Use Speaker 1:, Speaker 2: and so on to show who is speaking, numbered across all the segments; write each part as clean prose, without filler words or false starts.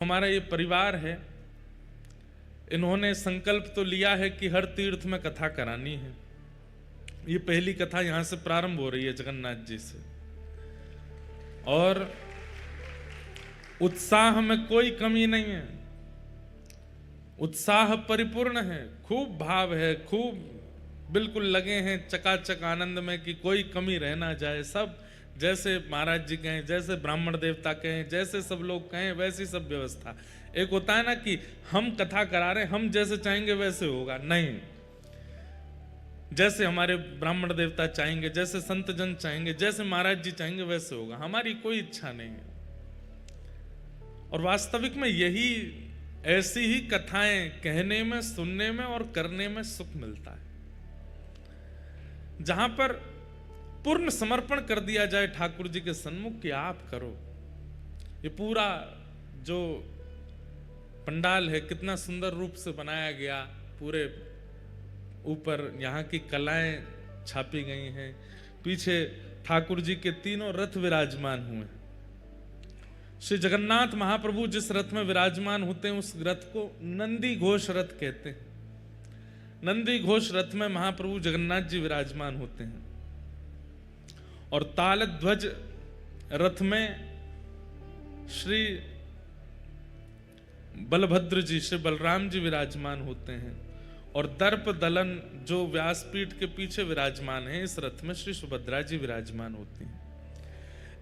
Speaker 1: हमारा ये परिवार है, इन्होंने संकल्प तो लिया है कि हर तीर्थ में कथा करानी है। ये पहली कथा यहां से प्रारंभ हो रही है जगन्नाथ जी से, और उत्साह में कोई कमी नहीं है, उत्साह परिपूर्ण है, खूब भाव है, खूब बिल्कुल लगे हैं चकाचक आनंद में कि कोई कमी रह ना जाए। सब जैसे महाराज जी कहें, जैसे ब्राह्मण देवता कहें, जैसे सब लोग कहें वैसी सब व्यवस्था। एक होता है ना कि हम कथा करा रहे हैं, हम जैसे चाहेंगे वैसे होगा, नहीं, जैसे हमारे ब्राह्मण देवता चाहेंगे, जैसे संत जन चाहेंगे, जैसे महाराज जी चाहेंगे वैसे होगा। हमारी कोई इच्छा नहीं है। और वास्तविक में यही ऐसी ही कथाएं कहने में, सुनने में और करने में सुख मिलता है, जहां पर पूर्ण समर्पण कर दिया जाए ठाकुर जी के सन्मुख कि आप करो। ये पूरा जो पंडाल है कितना सुंदर रूप से बनाया गया, पूरे ऊपर यहाँ की कलाएं छापी गई हैं, पीछे ठाकुर जी के तीनों रथ विराजमान हुए हैं। श्री जगन्नाथ महाप्रभु जिस रथ में विराजमान होते हैं उस रथ को नंदी घोष रथ कहते हैं। नंदी घोष रथ में महाप्रभु जगन्नाथ जी विराजमान होते हैं, और तालध्वज रथ में श्री बलभद्र जी, श्री बलराम जी विराजमान होते हैं, और दर्प दलन जो व्यासपीठ के पीछे विराजमान है, इस रथ में श्री सुभद्रा जी विराजमान होती हैं।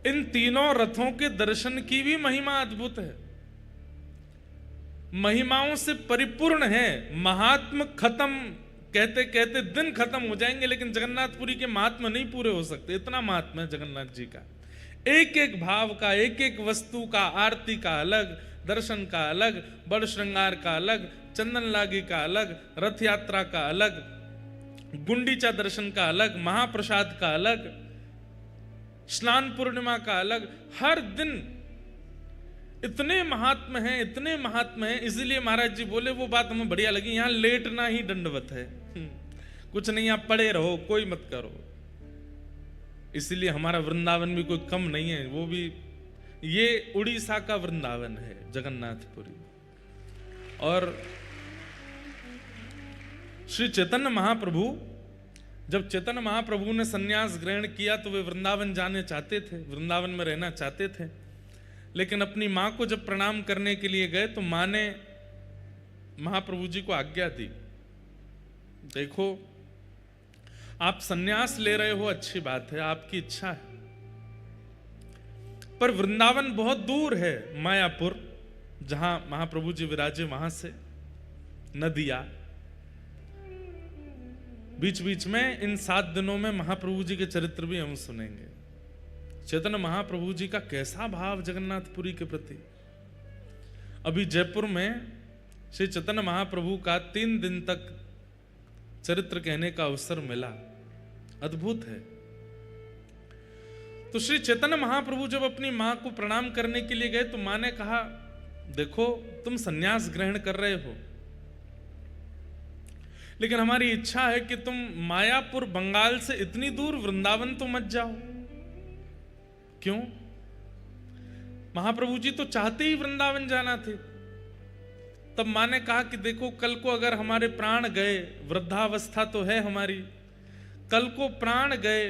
Speaker 1: इन तीनों रथों के दर्शन की भी महिमा अद्भुत है, महिमाओं से परिपूर्ण है। महात्म खत्म कहते कहते दिन खत्म हो जाएंगे, लेकिन जगन्नाथपुरी के महात्मा नहीं पूरे हो सकते, इतना महात्मा है जगन्नाथ जी का। एक एक भाव का, एक एक वस्तु का, आरती का अलग, दर्शन का अलग, बड़ श्रृंगार का अलग, चंदन लागी का अलग, रथ यात्रा का अलग, गुंडीचा दर्शन का अलग, महाप्रसाद का अलग, स्नान पूर्णिमा का अलग। हर दिन इतने महात्म हैं, इतने महात्म हैं। इसलिए महाराज जी बोले, वो बात हमें बढ़िया लगी, यहां लेटना ही दंडवत है, कुछ नहीं, आप पड़े रहो, कोई मत करो। इसलिए हमारा वृंदावन भी कोई कम नहीं है, वो भी ये उड़ीसा का वृंदावन है जगन्नाथपुरी। और श्री चैतन्य महाप्रभु, जब चैतन्य महाप्रभु ने सन्यास ग्रहण किया तो वे वृंदावन जाने चाहते थे, वृंदावन में रहना चाहते थे, लेकिन अपनी मां को जब प्रणाम करने के लिए गए तो मां ने महाप्रभु जी को आज्ञा दी, देखो आप सन्यास ले रहे हो, अच्छी बात है, आपकी इच्छा है, पर वृंदावन बहुत दूर है, मायापुर जहां महाप्रभु जी विराजे वहां से नदिया, बीच बीच में इन 7 दिनों में महाप्रभु जी के चरित्र भी हम सुनेंगे। चैतन्य महाप्रभु जी का कैसा भाव जगन्नाथपुरी के प्रति। अभी जयपुर में श्री चैतन्य महाप्रभु का 3 दिन तक चरित्र कहने का अवसर मिला, अद्भुत है। तो श्री चैतन्य महाप्रभु जब अपनी मां को प्रणाम करने के लिए गए तो मां ने कहा, देखो तुम सन्यास ग्रहण कर रहे हो, लेकिन हमारी इच्छा है कि तुम मायापुर बंगाल से इतनी दूर वृंदावन तो मत जाओ। क्यों? महाप्रभु जी तो चाहते ही वृंदावन जाना थे। तब मां ने कहा कि देखो, कल को अगर हमारे प्राण गए, वृद्धावस्था तो है हमारी, कल को प्राण गए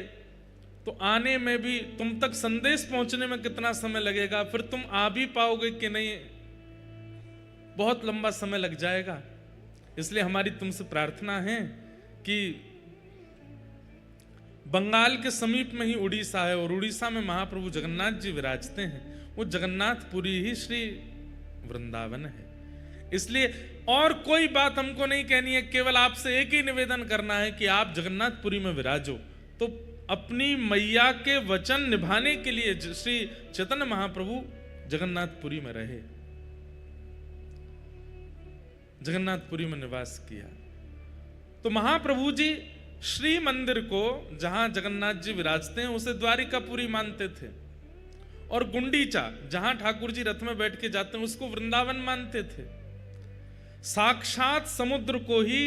Speaker 1: तो आने में भी, तुम तक संदेश पहुंचने में कितना समय लगेगा, फिर तुम आ भी पाओगे कि नहीं, बहुत लंबा समय लग जाएगा। इसलिए हमारी तुमसे प्रार्थना है कि बंगाल के समीप में ही उड़ीसा है, और उड़ीसा में महाप्रभु जगन्नाथ जी विराजते हैं, वो जगन्नाथपुरी ही श्री वृंदावन है। इसलिए और कोई बात हमको नहीं कहनी है, केवल आपसे एक ही निवेदन करना है कि आप जगन्नाथपुरी में विराजो। तो अपनी मैया के वचन निभाने के लिए श्री चैतन्य महाप्रभु जगन्नाथपुरी में रहे, जगन्नाथपुरी में निवास किया। तो महाप्रभु जी श्री मंदिर को, जहां जगन्नाथ जी विराजते हैं, उसे द्वारिकापुरी मानते थे, और गुंडीचा जहां ठाकुर जी रथ में बैठ के जाते हैं उसको वृंदावन मानते थे। साक्षात समुद्र को ही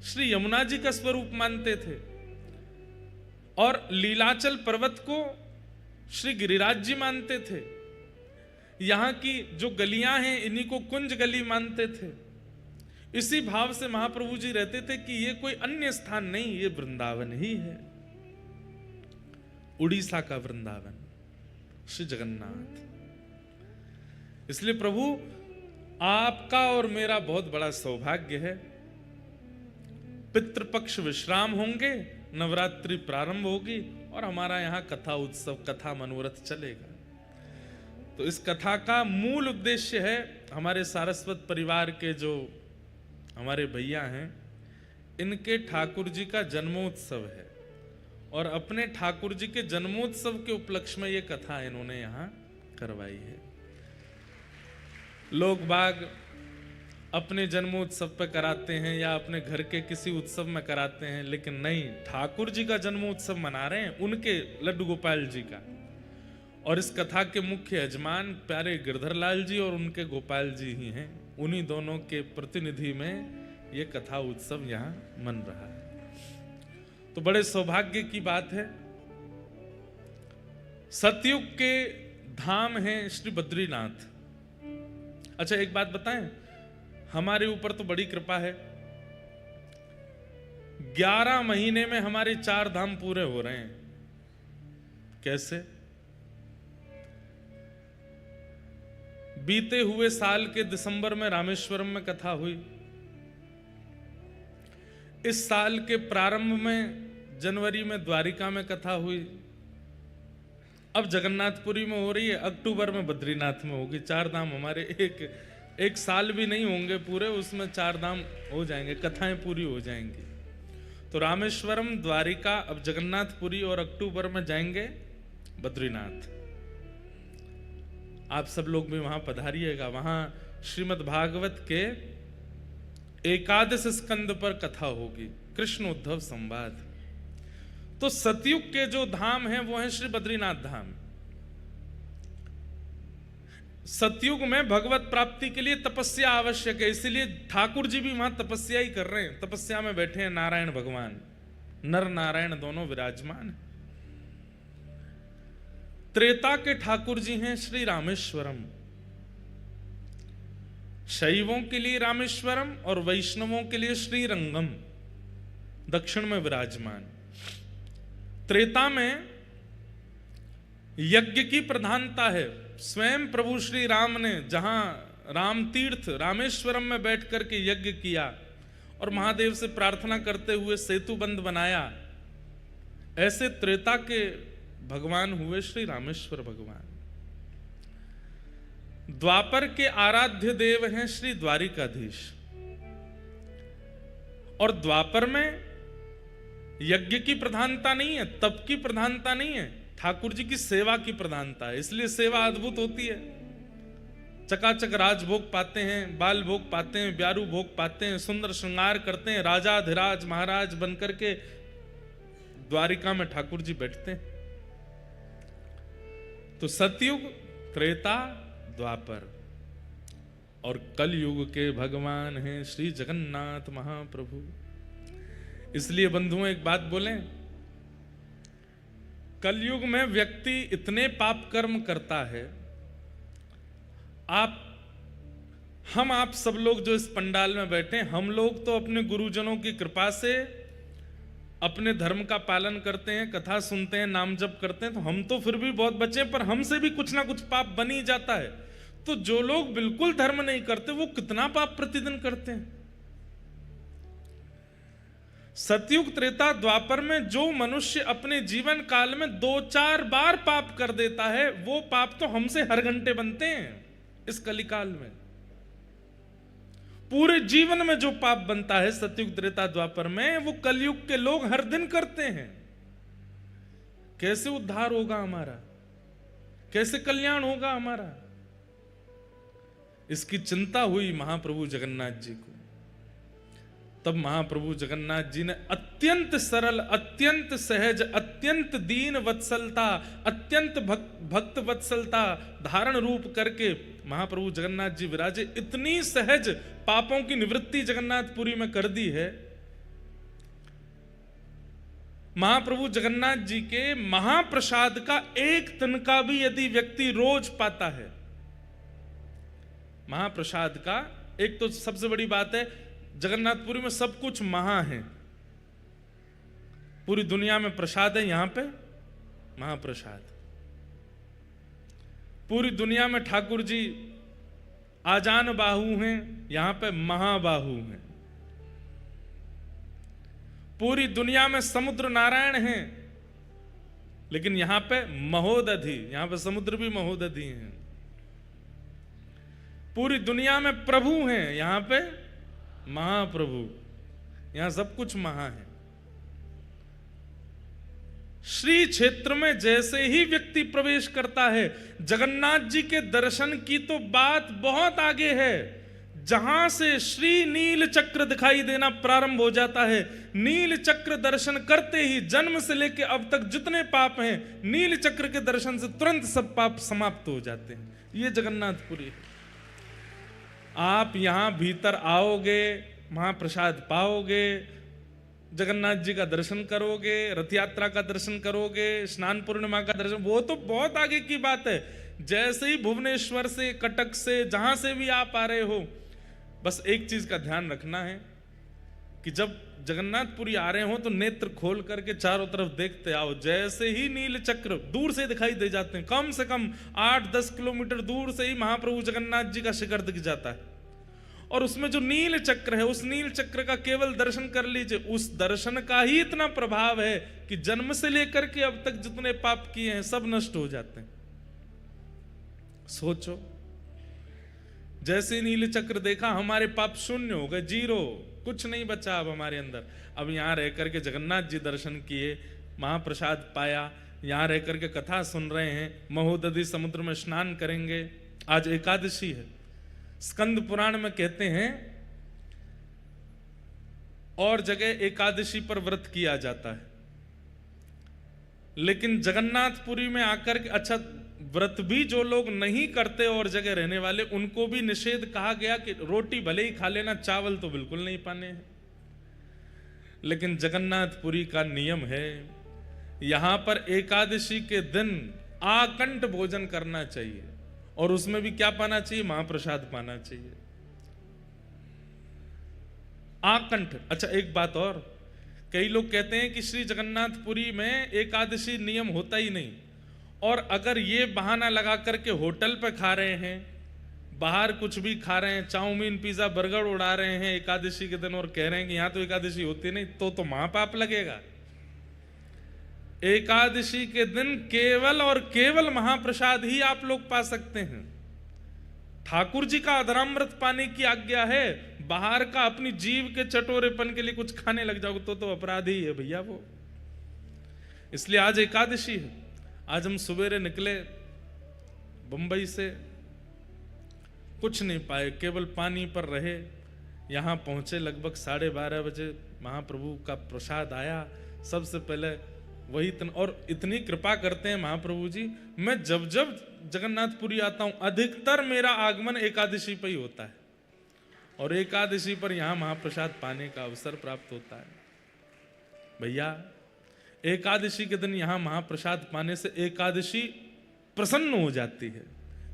Speaker 1: श्री यमुना जी का स्वरूप मानते थे, और लीलाचल पर्वत को श्री गिरिराज जी मानते थे। यहाँ की जो गलियां हैं इन्हीं को कुंज गली मानते थे। इसी भाव से महाप्रभु जी रहते थे कि ये कोई अन्य स्थान नहीं, ये वृंदावन ही है, उड़ीसा का वृंदावन, श्री जगन्नाथ। इसलिए प्रभु आपका और मेरा बहुत बड़ा सौभाग्य है, पितृपक्ष विश्राम होंगे, नवरात्रि प्रारंभ होगी और हमारा यहाँ कथा उत्सव, कथा मनोरथ चलेगा। तो इस कथा का मूल उद्देश्य है, हमारे सारस्वत परिवार के जो हमारे भैया हैं, इनके ठाकुर जी का जन्मोत्सव है और अपने ठाकुर जी के जन्मोत्सव के उपलक्ष्य में ये कथा इन्होंने यहाँ करवाई है। लोग बाग अपने जन्मोत्सव पर कराते हैं या अपने घर के किसी उत्सव में कराते हैं, लेकिन नहीं, ठाकुर जी का जन्मोत्सव मना रहे हैं, उनके लड्डू गोपाल जी का। और इस कथा के मुख्य यजमान प्यारे गिरधर लाल जी और उनके गोपाल जी ही हैं। उन्हीं दोनों के प्रतिनिधि में ये कथा उत्सव यहाँ मन रहा है। तो बड़े सौभाग्य की बात है। सतयुग के धाम हैं श्री बद्रीनाथ। अच्छा एक बात बताएं, हमारे ऊपर तो बड़ी कृपा है, 11 महीने में हमारे 4 धाम पूरे हो रहे हैं। कैसे? बीते हुए साल के दिसंबर में रामेश्वरम में कथा हुई, इस साल के प्रारंभ में जनवरी में द्वारिका में कथा हुई, अब जगन्नाथपुरी में हो रही है, अक्टूबर में बद्रीनाथ में होगी। 4 धाम हमारे एक साल भी नहीं होंगे पूरे, उसमें 4 धाम हो जाएंगे, कथाएं पूरी हो जाएंगी। तो रामेश्वरम, द्वारिका, अब जगन्नाथपुरी और अक्टूबर में जाएंगे बद्रीनाथ। आप सब लोग भी वहां पधारिएगा। वहां श्रीमद् भागवत के 11 स्कंद पर कथा होगी, कृष्ण उद्धव संवाद। तो सतयुग के जो धाम हैं वो हैं श्री बद्रीनाथ धाम। सतयुग में भगवत प्राप्ति के लिए तपस्या आवश्यक है, इसीलिए ठाकुर जी भी वहां तपस्या ही कर रहे हैं। तपस्या में बैठे हैं नारायण भगवान, नर नारायण दोनों विराजमान हैं। त्रेता के ठाकुर जी हैं श्री रामेश्वरम। शैवों के लिए रामेश्वरम और वैष्णवों के लिए श्रीरंगम दक्षिण में विराजमान। त्रेता में यज्ञ की प्रधानता है। स्वयं प्रभु श्री राम ने जहां राम तीर्थ रामेश्वरम में बैठ करके यज्ञ किया और महादेव से प्रार्थना करते हुए सेतु बंध बनाया, ऐसे त्रेता के भगवान हुए श्री रामेश्वर भगवान। द्वापर के आराध्य देव हैं श्री द्वारिकाधीश। और द्वापर में यज्ञ की प्रधानता नहीं है, तप की प्रधानता नहीं है, ठाकुर जी की सेवा की प्रधानता है। इसलिए सेवा अद्भुत होती है। चकाचक राजभोग पाते हैं, बाल भोग पाते हैं, ब्यारू भोग पाते हैं, सुंदर श्रृंगार करते हैं, राजाधिराज महाराज बनकर के द्वारिका में ठाकुर जी बैठते हैं। तो सतयुग, त्रेता, द्वापर और कलयुग के भगवान हैं श्री जगन्नाथ महाप्रभु। इसलिए बंधुओं एक बात बोलें, कलयुग में व्यक्ति इतने पाप कर्म करता है। हम आप सब लोग जो इस पंडाल में बैठे, हम लोग तो अपने गुरुजनों की कृपा से अपने धर्म का पालन करते हैं, कथा सुनते हैं, नाम जप करते हैं, तो हम तो फिर भी बहुत बचे, पर हमसे भी कुछ ना कुछ पाप बन ही जाता है। तो जो लोग बिल्कुल धर्म नहीं करते वो कितना पाप प्रतिदिन करते हैं। सतयुग, त्रेता, द्वापर में जो मनुष्य अपने जीवन काल में 2-4 बार पाप कर देता है, वो पाप तो हमसे हर घंटे बनते हैं। इस कलिकाल में पूरे जीवन में जो पाप बनता है सतयुग, त्रेता, द्वापर में, वो कलयुग के लोग हर दिन करते हैं। कैसे उद्धार होगा हमारा, कैसे कल्याण होगा हमारा? इसकी चिंता हुई महाप्रभु जगन्नाथ जी को। तब महाप्रभु जगन्नाथ जी ने अत्यंत सरल, अत्यंत सहज, अत्यंत दीन वत्सलता, अत्यंत भक्त वत्सलता धारण रूप करके महाप्रभु जगन्नाथ जी विराजे। इतनी सहज पापों की निवृत्ति जगन्नाथपुरी में कर दी है। महाप्रभु जगन्नाथ जी के महाप्रसाद का एक तिनका भी यदि व्यक्ति रोज पाता है महाप्रसाद का एक तो सबसे बड़ी बात है, जगन्नाथपुरी में सब कुछ महा है। पूरी दुनिया में प्रसाद है, यहां पे महाप्रसाद। पूरी दुनिया में ठाकुर जी आजान बाहु हैं, यहां पे महाबाहु हैं। पूरी दुनिया में समुद्र नारायण हैं, लेकिन यहां पे महोदधि, यहां पे समुद्र भी महोदधि हैं। पूरी दुनिया में प्रभु हैं, यहां पे महाप्रभु, यहां सब कुछ महा है। श्री क्षेत्र में जैसे ही व्यक्ति प्रवेश करता है, जगन्नाथ जी के दर्शन की तो बात बहुत आगे है। जहां से श्री नील चक्र दिखाई देना प्रारंभ हो जाता है, नील चक्र दर्शन करते ही जन्म से लेकर अब तक जितने पाप हैं, नील चक्र के दर्शन से तुरंत सब पाप समाप्त हो जाते हैं। ये जगन्नाथपुरी है। आप यहां भीतर आओगे, महाप्रसाद पाओगे, जगन्नाथ जी का दर्शन करोगे, रथ यात्रा का दर्शन करोगे, स्नान पूर्णिमा का दर्शन, वो तो बहुत आगे की बात है। जैसे ही भुवनेश्वर से, कटक से, जहां से भी आप आ रहे हो, बस एक चीज का ध्यान रखना है कि जब जगन्नाथपुरी आ रहे हो तो नेत्र खोल करके चारों तरफ देखते आओ। जैसे ही नील चक्र दूर से दिखाई दे जाते हैं, कम से कम 8-10 किलोमीटर दूर से ही महाप्रभु जगन्नाथ जी का शिखर दिख जाता है, और उसमें जो नील चक्र है, उस नील चक्र का केवल दर्शन कर लीजिए। उस दर्शन का ही इतना प्रभाव है कि जन्म से लेकर के अब तक जितने पाप किए हैं सब नष्ट हो जाते हैं। सोचो, जैसे नील चक्र देखा, हमारे पाप शून्य हो गए, 0, कुछ नहीं बचा अब हमारे अंदर। अब यहां रह करके जगन्नाथ जी दर्शन किए, महाप्रसाद पाया, यहां रह करके कथा सुन रहे हैं, महोदधि समुद्र में स्नान करेंगे। आज एकादशी है। स्कंद पुराण में कहते हैं और जगह एकादशी पर व्रत किया जाता है, लेकिन जगन्नाथपुरी में आकर के, अच्छा व्रत भी जो लोग नहीं करते और जगह रहने वाले, उनको भी निषेध कहा गया कि रोटी भले ही खा लेना, चावल तो बिल्कुल नहीं पाने हैं। लेकिन जगन्नाथपुरी का नियम है, यहां पर एकादशी के दिन आकंठ भोजन करना चाहिए, और उसमें भी क्या पाना चाहिए? महाप्रसाद पाना चाहिए, आकंठ। अच्छा एक बात और, कई लोग कहते हैं कि श्री जगन्नाथपुरी में एकादशी नियम होता ही नहीं, और अगर ये बहाना लगा करके होटल पे खा रहे हैं, बाहर कुछ भी खा रहे हैं, चाउमीन पिज्जा बर्गर उड़ा रहे हैं एकादशी के दिन, और कह रहे हैं कि यहां तो एकादशी होती नहीं, तो महापाप लगेगा। एकादशी के दिन केवल और केवल महाप्रसाद ही आप लोग पा सकते हैं। ठाकुर जी का अधरामृत पाने की आज्ञा है, बाहर का अपनी जीव के चटोरेपन के लिए कुछ खाने लग जाओगे तो अपराध ही है भैया वो। इसलिए आज एकादशी है। आज हम सवेरे निकले बंबई से, कुछ नहीं पाए, केवल पानी पर रहे। यहां पहुंचे लगभग 12:30 बजे, महाप्रभु का प्रसाद आया। सबसे पहले वही और इतनी कृपा करते हैं महाप्रभु जी, मैं जब जब जगन्नाथपुरी आता हूं, अधिकतर मेरा आगमन एकादशी पर ही होता है, और एकादशी पर यहां महाप्रसाद पाने का अवसर प्राप्त होता है। भैया एकादशी के दिन यहां महाप्रसाद पाने से एकादशी प्रसन्न हो जाती है,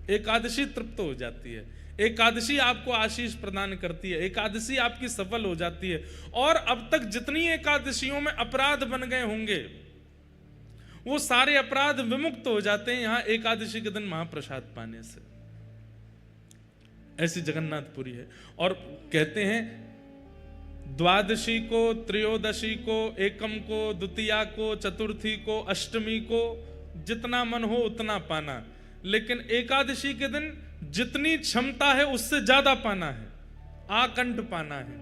Speaker 1: एकादशी तृप्त हो जाती है, एकादशी आपको आशीष प्रदान करती है, एकादशी आपकी सफल हो जाती है। और अब तक जितनी एकादशियों में अपराध बन गए होंगे, वो सारे अपराध विमुक्त हो जाते हैं यहां एकादशी के दिन महाप्रसाद पाने से। ऐसी जगन्नाथपुरी है। और कहते हैं द्वादशी को, त्रयोदशी को, एकम को, द्वितीया को, चतुर्थी को, अष्टमी को जितना मन हो उतना पाना, लेकिन एकादशी के दिन जितनी क्षमता है उससे ज्यादा पाना है, आकंठ पाना है।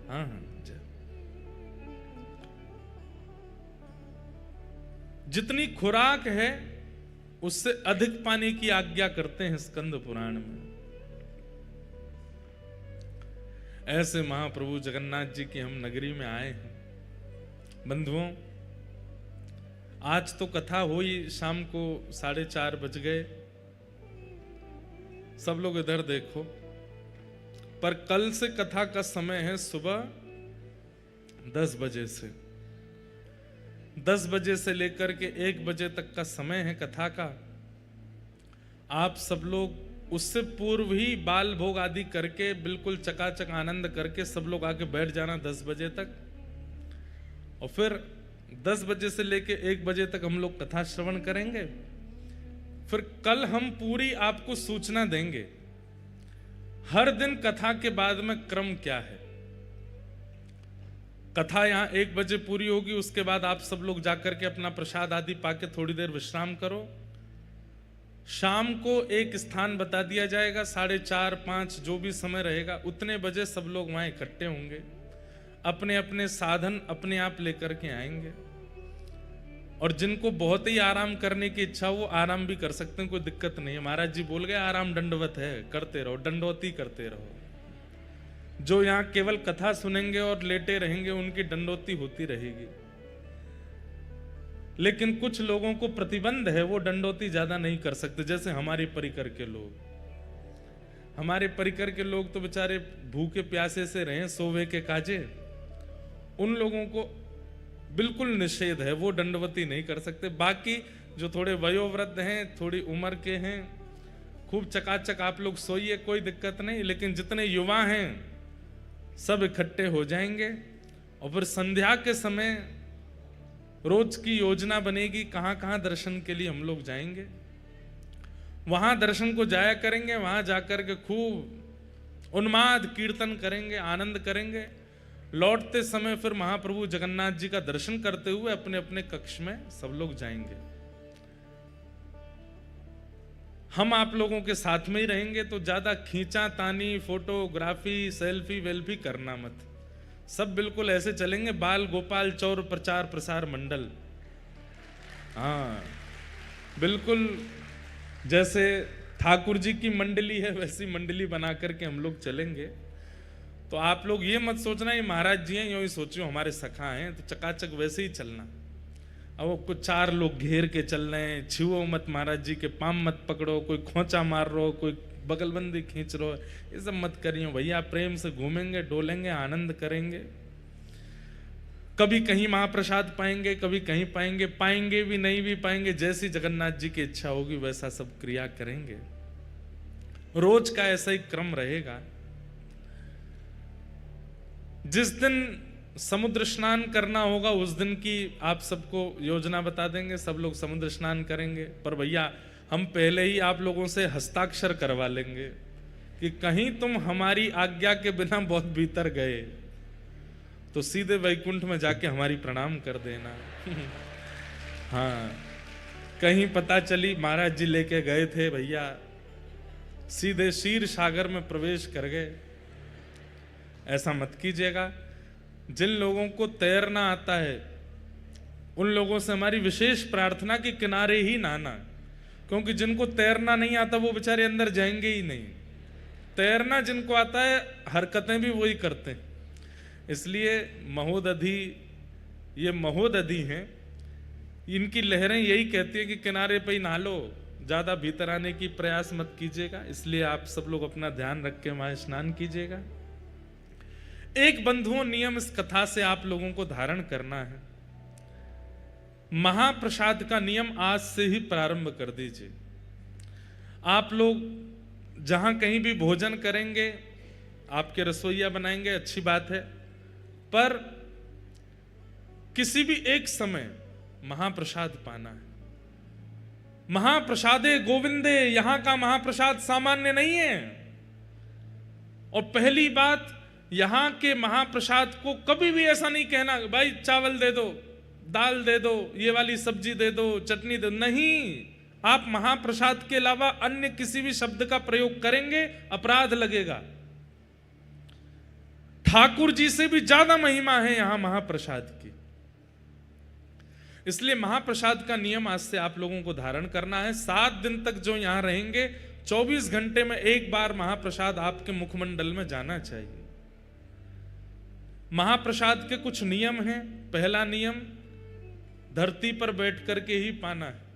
Speaker 1: हाँ हाँ, जितनी खुराक है उससे अधिक पाने की आज्ञा करते हैं स्कंद पुराण में। ऐसे महाप्रभु जगन्नाथ जी की हम नगरी में आए हैं। बंधुओं, आज तो कथा हुई, शाम को 4:30 बज गए, सब लोग इधर देखो, पर कल से कथा का समय है सुबह 10 बजे से। 10 बजे से लेकर के 1 बजे तक का समय है कथा का। आप सब लोग उससे पूर्व ही बाल भोग आदि करके बिल्कुल चकाचक आनंद करके सब लोग आके बैठ जाना 10 बजे तक, और फिर 10 बजे से लेके 1 बजे तक हम लोग कथा श्रवण करेंगे। फिर कल हम पूरी आपको सूचना देंगे हर दिन कथा के बाद में क्रम क्या है। कथा यहां 1 बजे पूरी होगी, उसके बाद आप सब लोग जाकर के अपना प्रसाद आदि पाके थोड़ी देर विश्राम करो। शाम को एक स्थान बता दिया जाएगा, 4:30 5 जो भी समय रहेगा उतने बजे सब लोग वहां इकट्ठे होंगे, अपने अपने साधन अपने आप लेकर के आएंगे। और जिनको बहुत ही आराम करने की इच्छा वो आराम भी कर सकते हैं, कोई दिक्कत नहीं है। महाराज जी बोल गए आराम दंडवत है, करते रहो, दंडोती करते रहो। जो यहाँ केवल कथा सुनेंगे और लेटे रहेंगे उनकी दंडोती होती रहेगी, लेकिन कुछ लोगों को प्रतिबंध है, वो दंडोती ज्यादा नहीं कर सकते। जैसे हमारे परिकर के लोग, हमारे परिकर के लोग तो बेचारे भूखे प्यासे से रहे, सोवे के काजे, उन लोगों को बिल्कुल निषेध है, वो दंडवती नहीं कर सकते। बाकी जो थोड़े वयोवृद्ध हैं, थोड़ी उम्र के हैं, खूब चकाचक आप लोग सोइए, कोई दिक्कत नहीं। लेकिन जितने युवा हैं सब इकट्ठे हो जाएंगे और फिर संध्या के समय रोज की योजना बनेगी कहां कहां दर्शन के लिए हम लोग जाएंगे। वहां दर्शन को जाया करेंगे, वहां जाकर के खूब उन्माद कीर्तन करेंगे, आनंद करेंगे। लौटते समय फिर महाप्रभु जगन्नाथ जी का दर्शन करते हुए अपने अपने कक्ष में सब लोग जाएंगे। हम आप लोगों के साथ में ही रहेंगे, तो ज्यादा खींचा तानी, फोटोग्राफी, सेल्फी वेल्फी करना मत। सब बिल्कुल ऐसे चलेंगे, बाल गोपाल चौर प्रचार प्रसार मंडल, हाँ बिल्कुल जैसे ठाकुर जी की मंडली है वैसी मंडली बना करके हम लोग चलेंगे। तो आप लोग ये मत सोचना ये महाराज जी हैं, यूं ही सोचियो हमारे सखा हैं, तो चकाचक वैसे ही चलना। अब वो कुछ 4 लोग घेर के चल रहे हैं, छुओ मत महाराज जी के, पाम मत पकड़ो, कोई खोचा मार रहो, कोई बगलबंदी खींच रहो, ये सब मत करिए भैया। प्रेम से घूमेंगे, डोलेंगे, आनंद करेंगे। कभी कहीं महाप्रसाद पाएंगे, कभी कहीं पाएंगे, पाएंगे भी नहीं भी पाएंगे, जैसी जगन्नाथ जी की इच्छा होगी वैसा सब क्रिया करेंगे। रोज का ऐसा ही क्रम रहेगा। जिस दिन समुद्र स्नान करना होगा उस दिन की आप सबको योजना बता देंगे, सब लोग समुद्र स्नान करेंगे। पर भैया हम पहले ही आप लोगों से हस्ताक्षर करवा लेंगे कि कहीं तुम हमारी आज्ञा के बिना बहुत भीतर गए तो सीधे वैकुंठ में जाके हमारी प्रणाम कर देना। हाँ, कहीं पता चली महाराज जी लेके गए थे भैया, सीधे क्षीर सागर में प्रवेश कर गए, ऐसा मत कीजिएगा। जिन लोगों को तैरना आता है उन लोगों से हमारी विशेष प्रार्थना कि किनारे ही नहाना, क्योंकि जिनको तैरना नहीं आता वो बेचारे अंदर जाएंगे ही नहीं। तैरना जिनको आता है हरकतें भी वही करते हैं। इसलिए महोदधि, ये महोदधि हैं, इनकी लहरें यही कहती है कि किनारे पे ही नहा लो, ज्यादा भीतर आने की प्रयास मत कीजिएगा। इसलिए आप सब लोग अपना ध्यान रख के वहां स्नान कीजिएगा। एक बंधुओं नियम इस कथा से आप लोगों को धारण करना है। महाप्रसाद का नियम आज से ही प्रारंभ कर दीजिए। आप लोग जहां कहीं भी भोजन करेंगे, आपके रसोइया बनाएंगे, अच्छी बात है, पर किसी भी एक समय महाप्रसाद पाना है। महाप्रसादे गोविंदे, यहां का महाप्रसाद सामान्य नहीं है। और पहली बात, यहां के महाप्रसाद को कभी भी ऐसा नहीं कहना भाई चावल दे दो, दाल दे दो, ये वाली सब्जी दे दो, चटनी दे दो, नहीं। आप महाप्रसाद के अलावा अन्य किसी भी शब्द का प्रयोग करेंगे अपराध लगेगा। ठाकुर जी से भी ज्यादा महिमा है यहां महाप्रसाद की। इसलिए महाप्रसाद का नियम आज से आप लोगों को धारण करना है। 7 दिन तक जो यहां रहेंगे 24 घंटे में एक बार महाप्रसाद आपके मुखमंडल में जाना चाहिए। महाप्रसाद के कुछ नियम हैं। पहला नियम, धरती पर बैठ करके ही पाना है।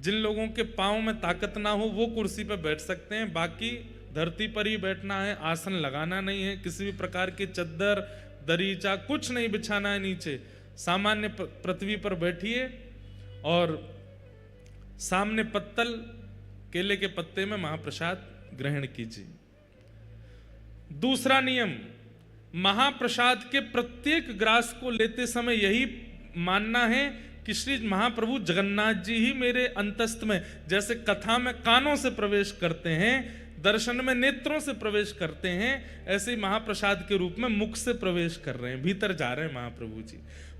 Speaker 1: जिन लोगों के पांव में ताकत ना हो वो कुर्सी पर बैठ सकते हैं, बाकी धरती पर ही बैठना है। आसन लगाना नहीं है, किसी भी प्रकार की चद्दर दरीचा कुछ नहीं बिछाना है नीचे। सामान्य पृथ्वी पर बैठिए और सामने पत्तल केले के पत्ते में महाप्रसाद ग्रहण कीजिए। दूसरा नियम, महाप्रसाद के प्रत्येक ग्रास को लेते समय यही मानना है कि श्री महाप्रभु जगन्नाथ जी ही मेरे अंतस्थ में, जैसे कथा में कानों से प्रवेश करते हैं, दर्शन में नेत्रों से प्रवेश करते हैं, ऐसे ही महाप्रसाद के रूप में मुख से प्रवेश कर रहे हैं, भीतर जा रहे हैं महाप्रभु जी।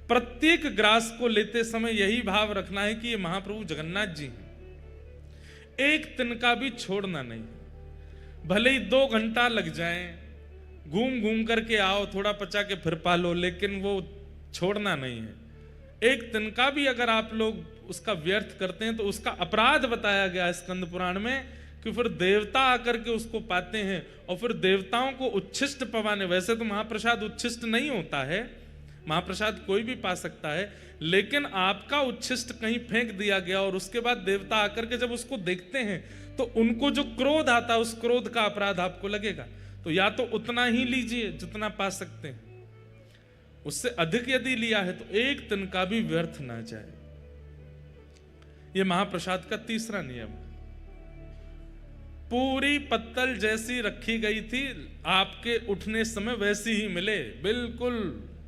Speaker 1: प्रत्येक ग्रास को लेते समय यही भाव रखना है कि ये महाप्रभु जगन्नाथ जी हैं, एक तिनका भी छोड़ना नहीं। भले ही 2 घंटा लग जाए, घूम घूम करके आओ, थोड़ा पचा के फिर पालो, लेकिन वो छोड़ना नहीं है। एक तिनका भी अगर आप लोग उसका व्यर्थ करते हैं तो उसका अपराध बताया गया स्कंद पुराण में, कि फिर देवता आकर के उसको पाते हैं और फिर देवताओं को उच्छिष्ट पवाने। वैसे तो महाप्रसाद उच्छिष्ट नहीं होता है, महाप्रसाद कोई भी पा सकता है, लेकिन आपका उच्छिष्ट कहीं फेंक दिया गया और उसके बाद देवता आकर के जब उसको देखते हैं तो उनको जो क्रोध आता है, उस क्रोध का अपराध आपको लगेगा। तो या तो उतना ही लीजिए जितना पा सकते हैं, उससे अधिक यदि लिया है तो एक तिनका भी व्यर्थ ना जाए। यह महाप्रसाद का तीसरा नियम है। पूरी पत्तल जैसी रखी गई थी, आपके उठने समय वैसी ही मिले, बिल्कुल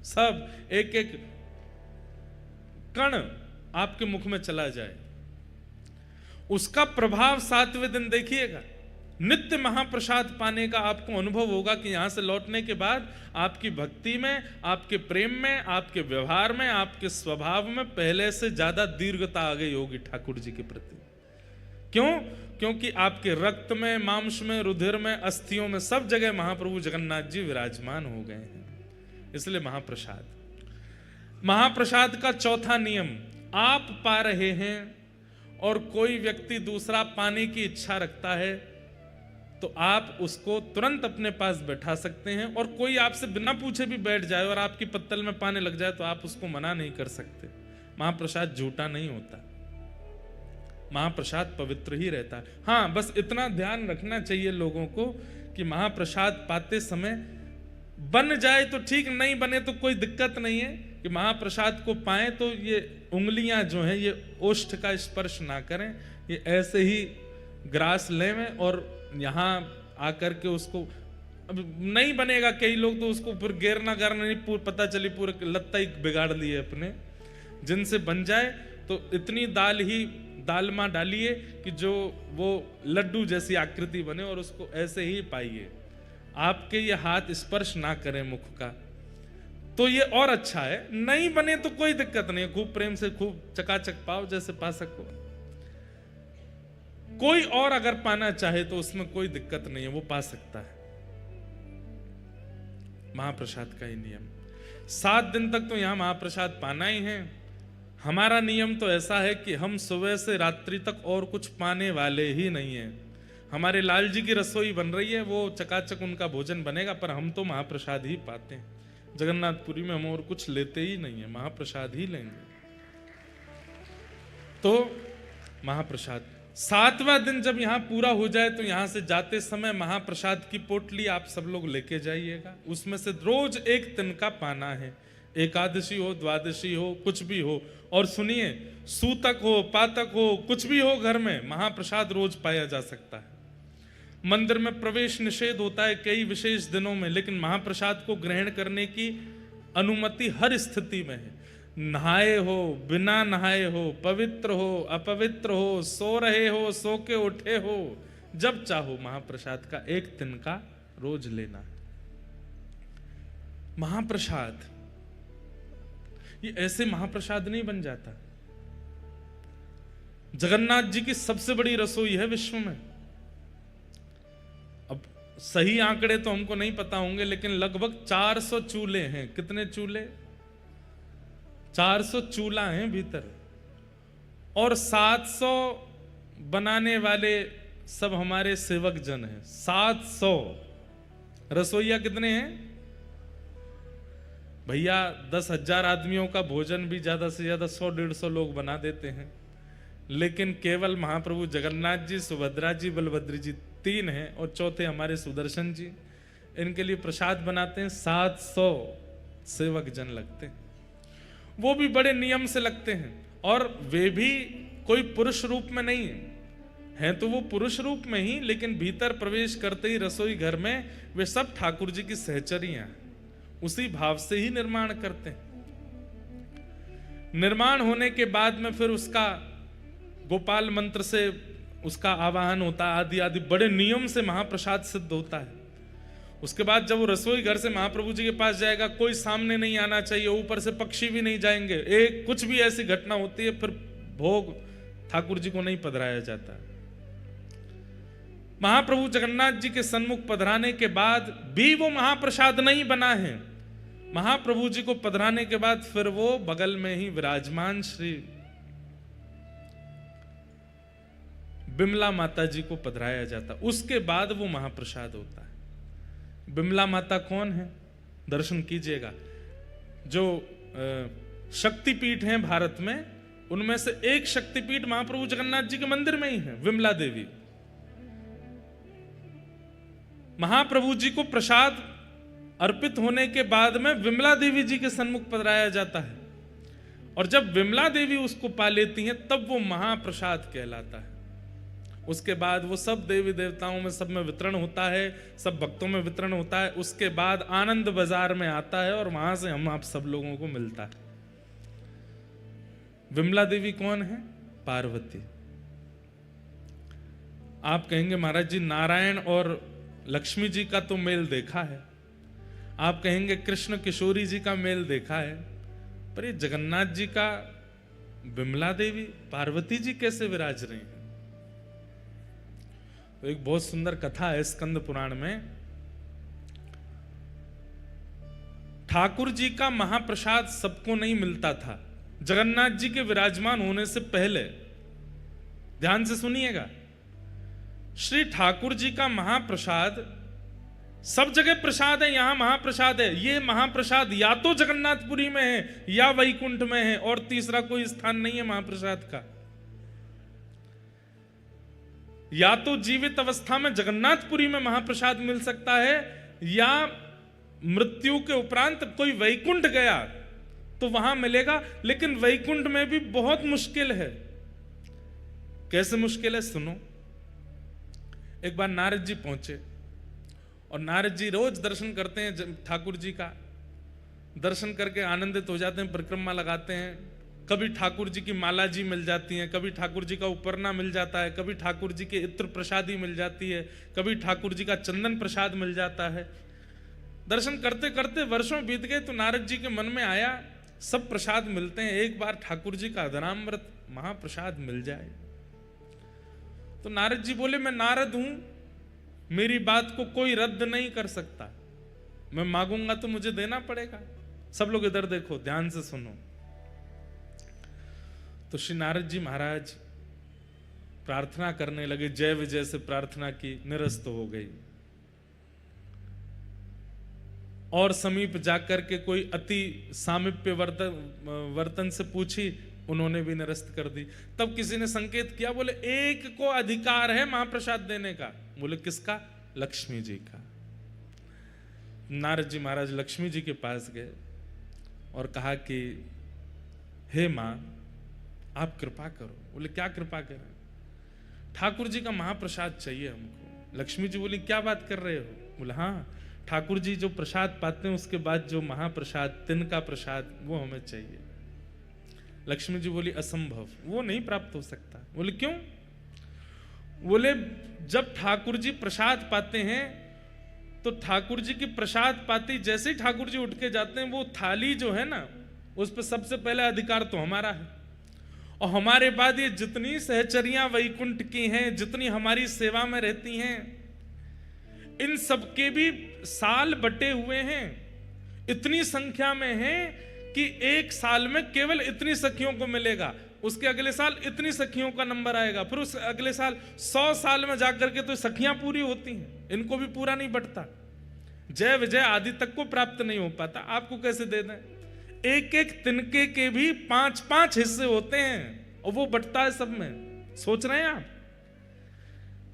Speaker 1: सब एक एक कण आपके मुख में चला जाए। उसका प्रभाव 7वें दिन देखिएगा। नित्य महाप्रसाद पाने का आपको अनुभव होगा कि यहां से लौटने के बाद आपकी भक्ति में, आपके प्रेम में, आपके व्यवहार में, आपके स्वभाव में पहले से ज्यादा दीर्घता आ गई होगी ठाकुर जी के प्रति। क्यों? क्योंकि आपके रक्त में, मांस में, रुधिर में, अस्थियों में, सब जगह महाप्रभु जगन्नाथ जी विराजमान हो गए हैं। इसलिए महाप्रसाद, महाप्रसाद का चौथा नियम, आप पा रहे हैं और कोई व्यक्ति दूसरा पाने की इच्छा रखता है तो आप उसको तुरंत अपने पास बैठा सकते हैं, और कोई आपसे बिना पूछे भी बैठ जाए और आपकी पत्तल में पाने लग जाए तो आप उसको मना नहीं कर सकते। महाप्रसाद झूठा नहीं होता, महाप्रसाद पवित्र ही रहता है। हाँ, बस इतना ध्यान रखना चाहिए लोगों को कि महाप्रसाद पाते समय बन जाए तो ठीक, नहीं बने तो कोई दिक्कत नहीं है, कि महाप्रसाद को पाएं तो ये उंगलियां जो हैं ये ओष्ठ का स्पर्श ना करें, ये ऐसे ही ग्रास लें और यहाँ आकर के उसको, अब नहीं बनेगा, कई लोग तो उसको फिर गेरना गारना नहीं, पता चली पूरे लत्ता ही बिगाड़ लिए अपने। जिनसे बन जाए तो इतनी दालमा डालिए कि जो वो लड्डू जैसी आकृति बने और उसको ऐसे ही पाइए, आपके ये हाथ स्पर्श ना करें मुख का, तो ये और अच्छा है। नहीं बने तो कोई दिक्कत नहीं है, खूब प्रेम से खूब चकाचक पाओ जैसे पा सको। कोई और अगर पाना चाहे तो उसमें कोई दिक्कत नहीं है, वो पा सकता है। महाप्रसाद का ही नियम, 7 दिन तक तो यहां महाप्रसाद पाना ही है। हमारा नियम तो ऐसा है कि हम सुबह से रात्रि तक और कुछ पाने वाले ही नहीं है। हमारे लाल जी की रसोई बन रही है, वो चकाचक उनका भोजन बनेगा, पर हम तो महाप्रसाद ही पाते हैं। जगन्नाथपुरी में हम और कुछ लेते ही नहीं है, महाप्रसाद ही लेंगे। तो महाप्रसाद 7वां दिन जब यहाँ पूरा हो जाए तो यहाँ से जाते समय महाप्रसाद की पोटली आप सब लोग लेके जाइएगा। उसमें से रोज एक तिनका पाना है, एकादशी हो, द्वादशी हो, कुछ भी हो। और सुनिए, सूतक हो, पातक हो, कुछ भी हो, घर में महाप्रसाद रोज पाया जा सकता है। मंदिर में प्रवेश निषेध होता है कई विशेष दिनों में, लेकिन महाप्रसाद को ग्रहण करने की अनुमति हर स्थिति में है। नहाए हो, बिना नहाए हो, पवित्र हो, अपवित्र हो, सो रहे हो, सो के उठे हो, जब चाहो महाप्रसाद का एक तिनका रोज लेना। महाप्रसाद ये ऐसे महाप्रसाद नहीं बन जाता। जगन्नाथ जी की सबसे बड़ी रसोई है विश्व में। अब सही आंकड़े तो हमको नहीं पता होंगे, लेकिन लगभग 400 चूल्हे हैं। कितने चूल्हे? 400 चूल्हा हैं भीतर, और 700 बनाने वाले सब हमारे सेवक जन हैं। 700 रसोईया कितने हैं भैया? 10,000 आदमियों का भोजन भी ज्यादा से ज्यादा 100-150 लोग बना देते हैं, लेकिन केवल महाप्रभु जगन्नाथ जी, सुभद्रा जी, बलभद्र जी 3 हैं, और चौथे हमारे सुदर्शन जी। इनके लिए प्रसाद बनाते हैं, 700 सेवक जन लगते हैं। वो भी बड़े नियम से लगते हैं, और वे भी कोई पुरुष रूप में नहीं हैं तो वो पुरुष रूप में ही, लेकिन भीतर प्रवेश करते ही रसोई घर में वे सब ठाकुर जी की सहचरियां उसी भाव से ही निर्माण करते हैं। निर्माण होने के बाद में फिर उसका गोपाल मंत्र से उसका आवाहन होता है, आदि आदि बड़े नियम से महाप्रसाद सिद्ध होता है। उसके बाद जब वो रसोई घर से महाप्रभु जी के पास जाएगा, कोई सामने नहीं आना चाहिए, ऊपर से पक्षी भी नहीं जाएंगे, एक कुछ भी ऐसी घटना होती है फिर भोग ठाकुर जी को नहीं पधराया जाता। महाप्रभु जगन्नाथ जी के सन्मुख पधराने के बाद भी वो महाप्रसाद नहीं बना है। महाप्रभु जी को पधराने के बाद फिर वो बगल में ही विराजमान श्री बिमला माता जी को पधराया जाता, उसके बाद वो महाप्रसाद होता है। बिमला माता कौन है? दर्शन कीजिएगा। जो शक्तिपीठ हैं भारत में, उनमें से एक शक्तिपीठ महाप्रभु जगन्नाथ जी के मंदिर में ही है, विमला देवी। महाप्रभु जी को प्रसाद अर्पित होने के बाद में विमला देवी जी के सन्मुख पधराया जाता है, और जब विमला देवी उसको पा लेती हैं तब वो महाप्रसाद कहलाता है। उसके बाद वो सब देवी देवताओं में सब में वितरण होता है, सब भक्तों में वितरण होता है। उसके बाद आनंद बाजार में आता है और वहां से हम आप सब लोगों को मिलता है। विमला देवी कौन है? पार्वती। आप कहेंगे महाराज जी नारायण और लक्ष्मी जी का तो मेल देखा है, आप कहेंगे कृष्ण किशोरी जी का मेल देखा है, पर ये जगन्नाथ जी का विमला देवी पार्वती जी कैसे विराज रही हैं? तो एक बहुत सुंदर कथा है स्कंद पुराण में। ठाकुर जी का महाप्रसाद सबको नहीं मिलता था जगन्नाथ जी के विराजमान होने से पहले। ध्यान से सुनिएगा, श्री ठाकुर जी का महाप्रसाद सब जगह प्रसाद है, यहां महाप्रसाद है। ये महाप्रसाद या तो जगन्नाथपुरी में है या वैकुंठ में है, और तीसरा कोई स्थान नहीं है महाप्रसाद का। या तो जीवित अवस्था में जगन्नाथपुरी में महाप्रसाद मिल सकता है, या मृत्यु के उपरांत कोई वैकुंठ गया तो वहां मिलेगा, लेकिन वैकुंठ में भी बहुत मुश्किल है। कैसे मुश्किल है सुनो। एक बार नारद जी पहुंचे, और नारद जी रोज दर्शन करते हैं ठाकुर जी का, दर्शन करके आनंदित हो जाते हैं, परिक्रमा लगाते हैं। कभी ठाकुर जी की माला जी मिल जाती है, कभी ठाकुर जी का उपरना मिल जाता है, कभी ठाकुर जी के इत्र प्रसादी मिल जाती है, कभी ठाकुर जी का चंदन प्रसाद मिल जाता है। दर्शन करते करते वर्षों बीत गए तो नारद जी के मन में आया सब प्रसाद मिलते हैं, एक बार ठाकुर जी का अधरामृत महाप्रसाद मिल जाए। तो नारद जी बोले मैं नारद हूं, मेरी बात को कोई रद्द नहीं कर सकता, मैं मांगूंगा तो मुझे देना पड़ेगा। सब लोग इधर देखो, ध्यान से सुनो। तो श्री नारद जी महाराज प्रार्थना करने लगे, जय विजय से प्रार्थना की, निरस्त हो गई। और समीप जाकर के कोई अति सामीप्य वर्तन से पूछी, उन्होंने भी निरस्त कर दी। तब किसी ने संकेत किया, बोले एक को अधिकार है महाप्रसाद देने का। बोले किसका? लक्ष्मी जी का। नारद जी महाराज लक्ष्मी जी के पास गए और कहा कि हे मां आप कृपा करो। बोले क्या कृपा करें? ठाकुर जी का महाप्रसाद चाहिए हमको। लक्ष्मी जी बोली क्या बात कर रहे हो? बोले हाँ, ठाकुर जी जो प्रसाद पाते हैं उसके बाद जो महाप्रसाद, तिनका प्रसाद, वो हमें चाहिए। लक्ष्मी जी बोली असंभव, वो नहीं प्राप्त हो सकता। बोले क्यों? बोले जब ठाकुर जी प्रसाद पाते हैं तो ठाकुर जी की प्रसाद पाती जैसे ही ठाकुर जी उठ के जाते हैं, वो थाली जो है ना, उस पर सबसे पहले अधिकार तो हमारा है। और हमारे बाद ये जितनी सहचरियां वैकुंठ की हैं, जितनी हमारी सेवा में रहती हैं, इन सबके भी साल बटे हुए हैं, इतनी संख्या में हैं कि एक साल में केवल इतनी सखियों को मिलेगा, उसके अगले साल इतनी सखियों का नंबर आएगा, फिर उस अगले साल 100 साल में जाकर के तो सखियां पूरी होती हैं, इनको भी पूरा नहीं बटता। जय विजय आदि तक को प्राप्त नहीं हो पाता, आपको कैसे दे दें? एक एक तिनके के भी 5-5 हिस्से होते हैं और वो बटता है सब में। सोच रहे हैं आप?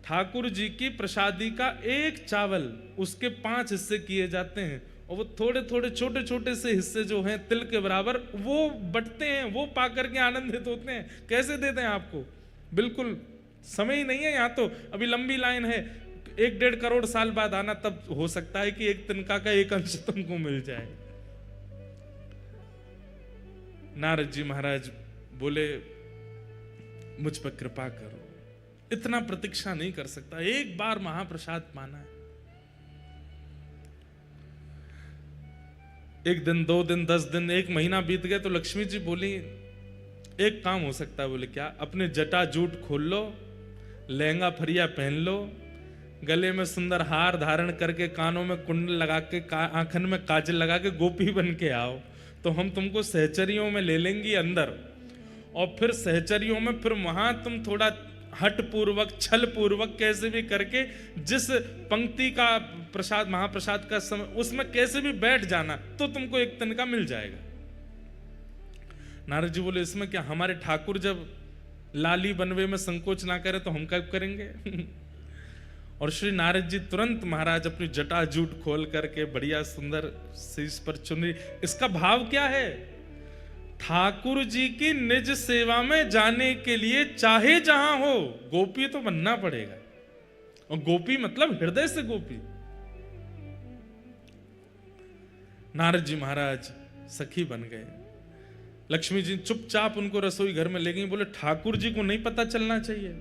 Speaker 1: ठाकुर जी की प्रसादी का एक चावल, उसके 5 हिस्से किए जाते हैं, और वो थोड़े थोड़े छोटे छोटे से हिस्से जो हैं तिल के बराबर, वो बटते हैं, वो पाकर के आनंदित होते हैं। कैसे दे दें आपको? बिल्कुल समय ही नहीं है, यहाँ तो अभी लंबी लाइन है, 1-1.5 करोड़ साल बाद आना, तब हो सकता है कि एक तिनका का एक अंश तुमको मिल जाए। नारद जी महाराज बोले मुझ पर कृपा करो, इतना प्रतीक्षा नहीं कर सकता, एक बार महाप्रसाद पाना है। 1 दिन, 2 दिन, 10 दिन, 1 महीना बीत गए तो लक्ष्मी जी बोली एक काम हो सकता है। बोले क्या? अपने जटा जूट खोल लो, लहंगा फरिया पहन लो, गले में सुंदर हार धारण करके, कानों में कुंडल लगा के, आंखन में काजल लगा के गोपी बन के आओ, तो हम तुमको सहचरियों में ले लेंगी अंदर, और फिर सहचरियों में फिर वहां तुम थोड़ा हट पूर्वक, छल पूर्वक, कैसे भी करके जिस पंक्ति का प्रसाद, महाप्रसाद का समय, उसमें कैसे भी बैठ जाना, तो तुमको एक तिनका मिल जाएगा। नारद जी बोले इसमें क्या, हमारे ठाकुर जब लाली बनवे में संकोच ना करे तो हम कब करेंगे? और श्री नारद जी तुरंत महाराज अपनी जटा जूट खोल करके बढ़िया सुंदर शीश पर चुनरी। इसका भाव क्या है? ठाकुर जी की निज सेवा में जाने के लिए चाहे जहां हो, गोपी तो बनना पड़ेगा, और गोपी मतलब हृदय से गोपी। नारद जी महाराज सखी बन गए। लक्ष्मी जी चुपचाप उनको रसोई घर में ले गई। बोले ठाकुर जी को नहीं पता चलना चाहिए,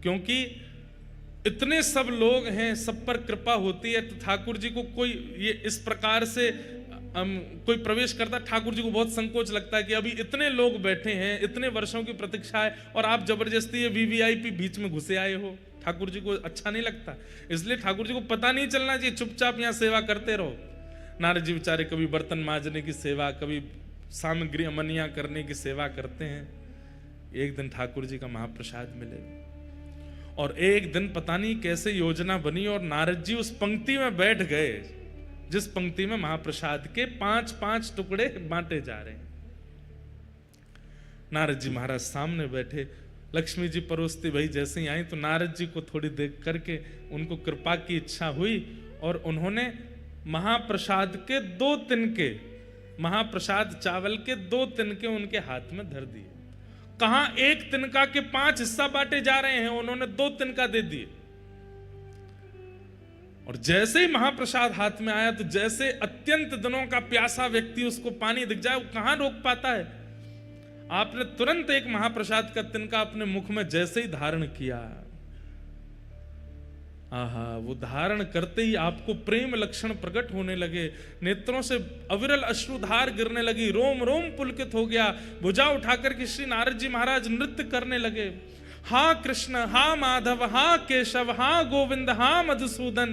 Speaker 1: क्योंकि इतने सब लोग हैं, सब पर कृपा होती है, तो ठाकुर जी को कोई ये इस प्रकार से कोई प्रवेश करता, ठाकुर जी को बहुत संकोच लगता है कि अभी इतने लोग बैठे हैं, इतने वर्षों की प्रतीक्षा है, और आप जबरदस्ती वीवीआईपी बीच में घुसे आए हो। ठाकुर जी को अच्छा नहीं लगता, इसलिए ठाकुर जी को पता नहीं चलना चाहिए, चुपचाप यहाँ सेवा करते रहो। नारद जी बेचारे कभी बर्तन मांजने की सेवा, कभी सामग्री अमनिया करने की सेवा करते हैं। एक दिन ठाकुर जी का महाप्रसाद मिले, और एक दिन पता नहीं कैसे योजना बनी और नारद जी उस पंक्ति में बैठ गए जिस पंक्ति में महाप्रसाद के 5-5 टुकड़े बांटे जा रहे हैं। नारद जी महाराज सामने बैठे, लक्ष्मी जी परोसती भाई जैसे ही आई तो नारद जी को थोड़ी देख करके उनको कृपा की इच्छा हुई, और उन्होंने महाप्रसाद के 2 तिनके, महाप्रसाद चावल के 2 तिनके उनके हाथ में धर दिए। कहां एक तिनका के 5 हिस्सा बांटे जा रहे हैं, उन्होंने 2 तिनका दे दिए। और जैसे ही महाप्रसाद हाथ में आया तो जैसे अत्यंत दिनों का प्यासा व्यक्ति उसको पानी दिख जाए, वो कहां रोक पाता है। आपने तुरंत एक महाप्रसाद का तिनका अपने मुख में जैसे ही धारण किया, आहा, वो धारण करते ही आपको प्रेम लक्षण प्रकट होने लगे, नेत्रों से अविरल अश्रुधार गिरने लगी, रोम रोम पुलकित हो गया। भुजा उठाकर के श्री नारद जी महाराज नृत्य करने लगे। हा कृष्ण, हा माधव, हा केशव, हा गोविंद, हा मधुसूदन।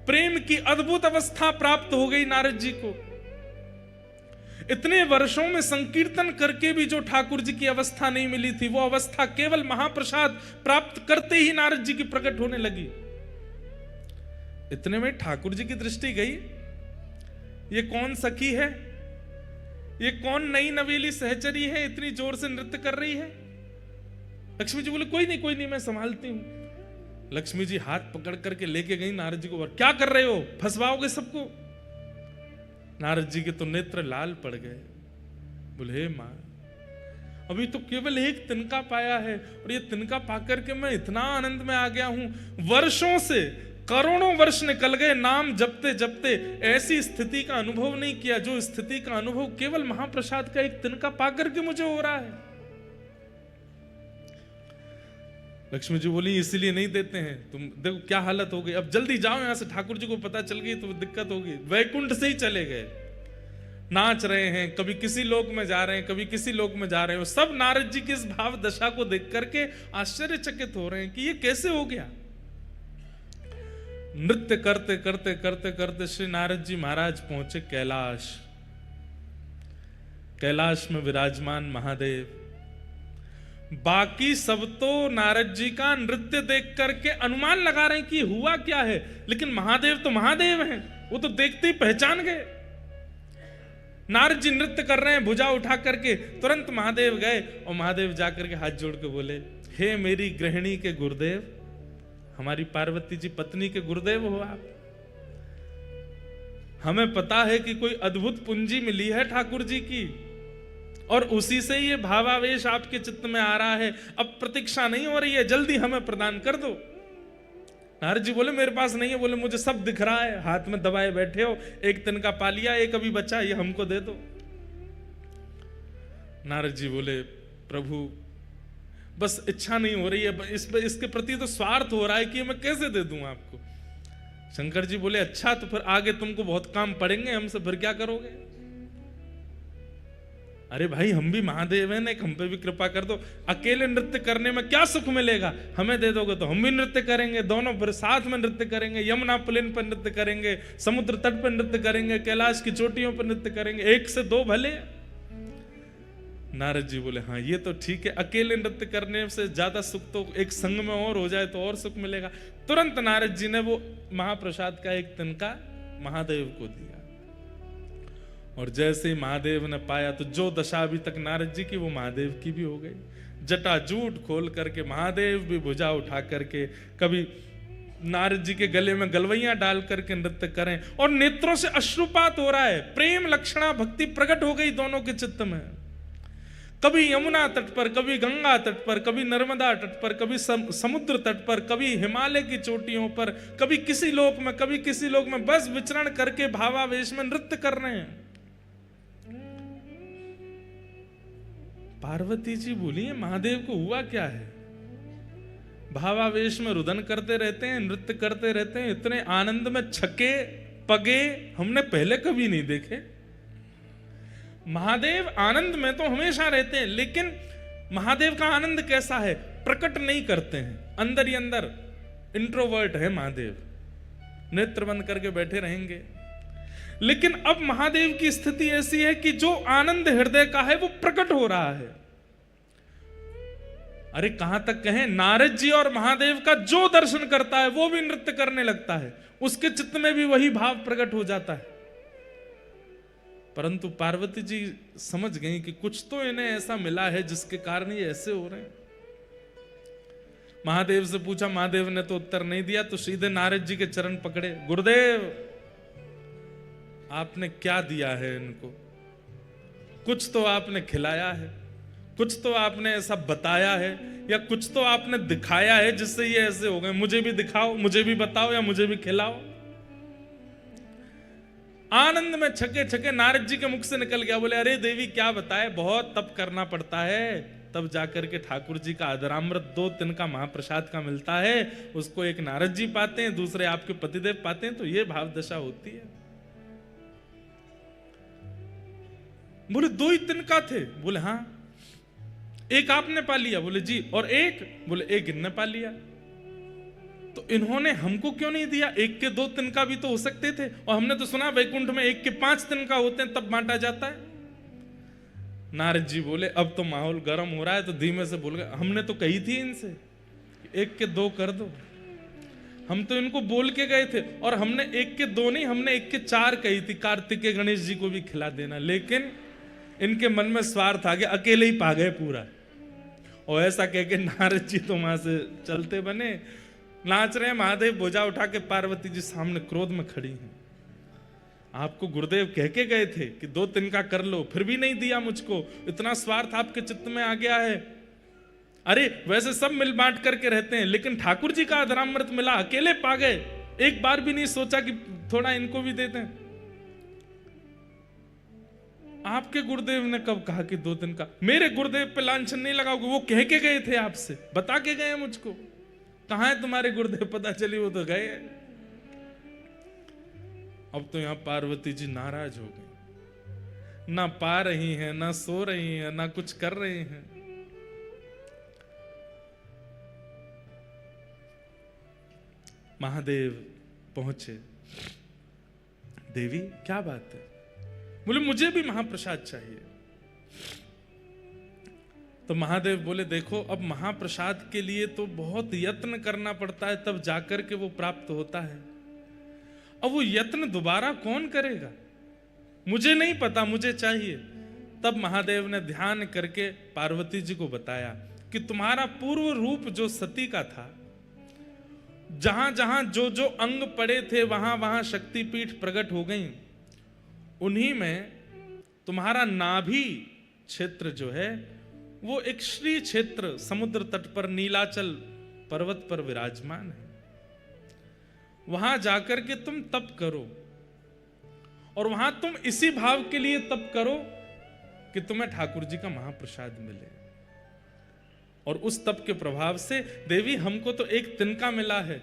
Speaker 1: प्रेम की अद्भुत अवस्था प्राप्त हो गई नारद जी को। इतने वर्षों में संकीर्तन करके भी जो ठाकुर जी की अवस्था नहीं मिली थी, वो अवस्था केवल महाप्रसाद प्राप्त करते ही नारद जी की प्रकट होने लगी। इतने में ठाकुर जी की दृष्टि गई, ये कौन सखी है, ये कौन नई नवेली सहचरी है, इतनी जोर से नृत्य कर रही है। लक्ष्मी जी बोले कोई नहीं, मैं संभालती हूं। लक्ष्मी जी हाथ पकड़ करके लेके गई नारद जी को, और क्या कर रहे हो, फंसवाओगे सबको। नारद जी के तो नेत्र लाल पड़ गए। बोले हे मां, अभी तो केवल एक तिनका पाया है, और ये तिनका पाकर के मैं इतना आनंद में आ गया हूं। वर्षों से, करोड़ों वर्ष निकल गए, नाम जपते जपते ऐसी स्थिति का अनुभव नहीं किया जो स्थिति का अनुभव केवल महाप्रसाद का एक तिनका पाकर के मुझे हो रहा है। लक्ष्मी जी बोली इसीलिए नहीं देते हैं, तुम देखो क्या हालत हो गई, अब जल्दी जाओ यहां से, ठाकुर जी को पता चल गई तो दिक्कत होगी। वैकुंठ से ही चले गए, नाच रहे हैं, कभी किसी लोक में जा रहे हैं, कभी किसी लोक में जा रहे हैं। सब नारद जी की इस भाव दशा को देख करके आश्चर्यचकित हो रहे हैं कि ये कैसे हो गया। नृत्य करते करते करते करते श्री नारद जी महाराज पहुंचे कैलाश। कैलाश में विराजमान महादेव, बाकी सब तो नारद जी का नृत्य देख करके अनुमान लगा रहे हैं कि हुआ क्या है, लेकिन महादेव तो महादेव हैं, वो तो देखते ही पहचान गए। नारद जी नृत्य कर रहे हैं, भुजा उठा करके, तुरंत महादेव गए और महादेव जाकर के हाथ जोड़ के बोले, हे मेरी गृहिणी के गुरुदेव, हमारी पार्वती जी पत्नी के गुरुदेव हो आप। हमें पता है कि कोई अद्भुत पूंजी मिली है ठाकुर जी की, और उसी से ये भावावेश आपके चित्त में आ रहा है। अब प्रतीक्षा नहीं हो रही है, जल्दी हमें प्रदान कर दो। नारद जी बोले मेरे पास नहीं है। बोले मुझे सब दिख रहा है, हाथ में दबाए बैठे हो, एक तिनका पा लिया, एक अभी बचा, ये हमको दे दो। नारद जी बोले प्रभु बस इच्छा नहीं हो रही है, इसके प्रति तो स्वार्थ हो रहा है कि मैं कैसे दे दूं आपको। शंकर जी बोले अच्छा तो फिर आगे तुमको बहुत काम पड़ेंगे हमसे, फिर क्या करोगे? अरे भाई हम भी महादेव हैं, एक हम पे भी कृपा कर दो। अकेले नृत्य करने में क्या सुख मिलेगा, हमें दे दोगे तो हम भी नृत्य करेंगे, दोनों फिर साथ में नृत्य करेंगे, यमुना पुलिन पर नृत्य करेंगे, समुद्र तट पर नृत्य करेंगे, कैलाश की चोटियों पर नृत्य करेंगे, एक से दो भले। नारद जी बोले हाँ ये तो ठीक है, अकेले नृत्य करने से ज्यादा सुख तो एक संग में और हो जाए तो और सुख मिलेगा। तुरंत नारद जी ने वो महाप्रसाद का एक तिनका महादेव को दिया, और जैसे ही महादेव ने पाया तो जो दशा अभी तक नारद जी की वो महादेव की भी हो गई। जटाजूट खोल करके महादेव भी भुजा उठा करके कभी नारद जी के गले में गलवैयां डाल करके नृत्य करें, और नेत्रों से अश्रुपात हो रहा है, प्रेम लक्षणा भक्ति प्रकट हो गई दोनों के चित्त में। कभी यमुना तट पर, कभी गंगा तट पर, कभी नर्मदा तट पर, कभी समुद्र तट पर, कभी हिमालय की चोटियों पर, कभी किसी लोक में, कभी किसी लोक में, बस विचरण करके भावावेश में नृत्य कर रहे हैं। पार्वती जी बोली महादेव को हुआ क्या है? भावावेश में रुदन करते रहते हैं, नृत्य करते रहते हैं, इतने आनंद में छके पगे हमने पहले कभी नहीं देखे। महादेव आनंद में तो हमेशा रहते हैं, लेकिन महादेव का आनंद कैसा है? प्रकट नहीं करते हैं, अंदर ही अंदर इंट्रोवर्ट है महादेव, नेत्र बंद करके बैठे रहेंगे। लेकिन अब महादेव की स्थिति ऐसी है कि जो आनंद हृदय का है वो प्रकट हो रहा है। अरे कहां तक कहें, नारद जी और महादेव का जो दर्शन करता है वो भी नृत्य करने लगता है, उसके चित्त में भी वही भाव प्रकट हो जाता है। परंतु पार्वती जी समझ गई कि कुछ तो इन्हें ऐसा मिला है जिसके कारण ये ऐसे हो रहे हैं। महादेव से पूछा, महादेव ने तो उत्तर नहीं दिया, तो सीधे नारद जी के चरण पकड़े, गुरुदेव आपने क्या दिया है इनको? कुछ तो आपने खिलाया है, कुछ तो आपने ऐसा बताया है, या कुछ तो आपने दिखाया है जिससे ये ऐसे हो गए। मुझे भी दिखाओ, मुझे भी बताओ, या मुझे भी खिलाओ। आनंद में छके छके नारद जी के मुख से निकल गया। बोले अरे देवी क्या बताए, बहुत तप करना पड़ता है, तब जाकर के ठाकुर जी का अधरामृत 2 तिनका महाप्रसाद का मिलता है, उसको एक नारद जी पाते हैं, दूसरे आपके पतिदेव पाते हैं, तो ये भाव दशा होती है। बोले 2 ही तिनका थे? बोले हाँ। एक आपने पा लिया? बोले जी। और एक? बोले एक इनने पा लिया। तो इन्होंने हमको क्यों नहीं दिया? 1 के 2 तिनका भी तो हो सकते थे, और हमने तो सुना वैकुंठ में 1 के 5 तिनका होते हैं, तब बांटा जाता है। नारद जी बोले अब तो माहौल गर्म हो रहा है, तो धीमे से बोल गए, हमने तो कही थी इनसे 1 के 2 कर दो, हम तो इनको बोल के गए थे, और हमने 1 के 2 नहीं, हमने 1 के 4 कही थी, कार्तिकेय गणेश जी को भी खिला देना। लेकिन इनके मन में स्वार्थ आ गया, अकेले ही पा गए पूरा। और ऐसा कह के नारद जी तो वहां से चलते बने, नाच रहे हैं। महादेव बोझा उठा के पार्वती जी सामने क्रोध में खड़ी हैं। आपको गुरुदेव कह के गए थे कि 2 तिनका कर लो, फिर भी नहीं दिया मुझको, इतना स्वार्थ आपके चित्त में आ गया है। अरे वैसे सब मिल बांट करके रहते हैं, लेकिन ठाकुर जी का अधरामृत मिला, अकेले पा गए, एक बार भी नहीं सोचा कि थोड़ा इनको भी दे दें। आपके गुरुदेव ने कब कहा कि 2 दिन का? मेरे गुरुदेव पे लांछन नहीं लगाओगे, वो कह के गए थे आपसे, बता के गए मुझको। कहां है तुम्हारे गुरुदेव? पता चली वो तो गए। अब तो यहां पार्वती जी नाराज हो गई, ना पा रही हैं, ना सो रही हैं, ना कुछ कर रही हैं। महादेव पहुंचे, देवी क्या बात है? बोले मुझे भी महाप्रसाद चाहिए। तो महादेव बोले देखो, अब महाप्रसाद के लिए तो बहुत यत्न करना पड़ता है, तब जाकर के वो प्राप्त होता है। अब वो यत्न दोबारा कौन करेगा? मुझे नहीं पता, मुझे चाहिए। तब महादेव ने ध्यान करके पार्वती जी को बताया कि तुम्हारा पूर्व रूप जो सती का था, जहां जहां जो जो अंग पड़े थे वहां वहां शक्तिपीठ प्रकट हो गई। उन्हीं में तुम्हारा नाभि क्षेत्र जो है वो एक श्री क्षेत्र समुद्र तट पर नीलाचल पर्वत पर विराजमान है। वहां जाकर के तुम तप करो, और वहां तुम इसी भाव के लिए तप करो कि तुम्हें ठाकुर जी का महाप्रसाद मिले। और उस तप के प्रभाव से देवी हमको तो एक तिनका मिला है,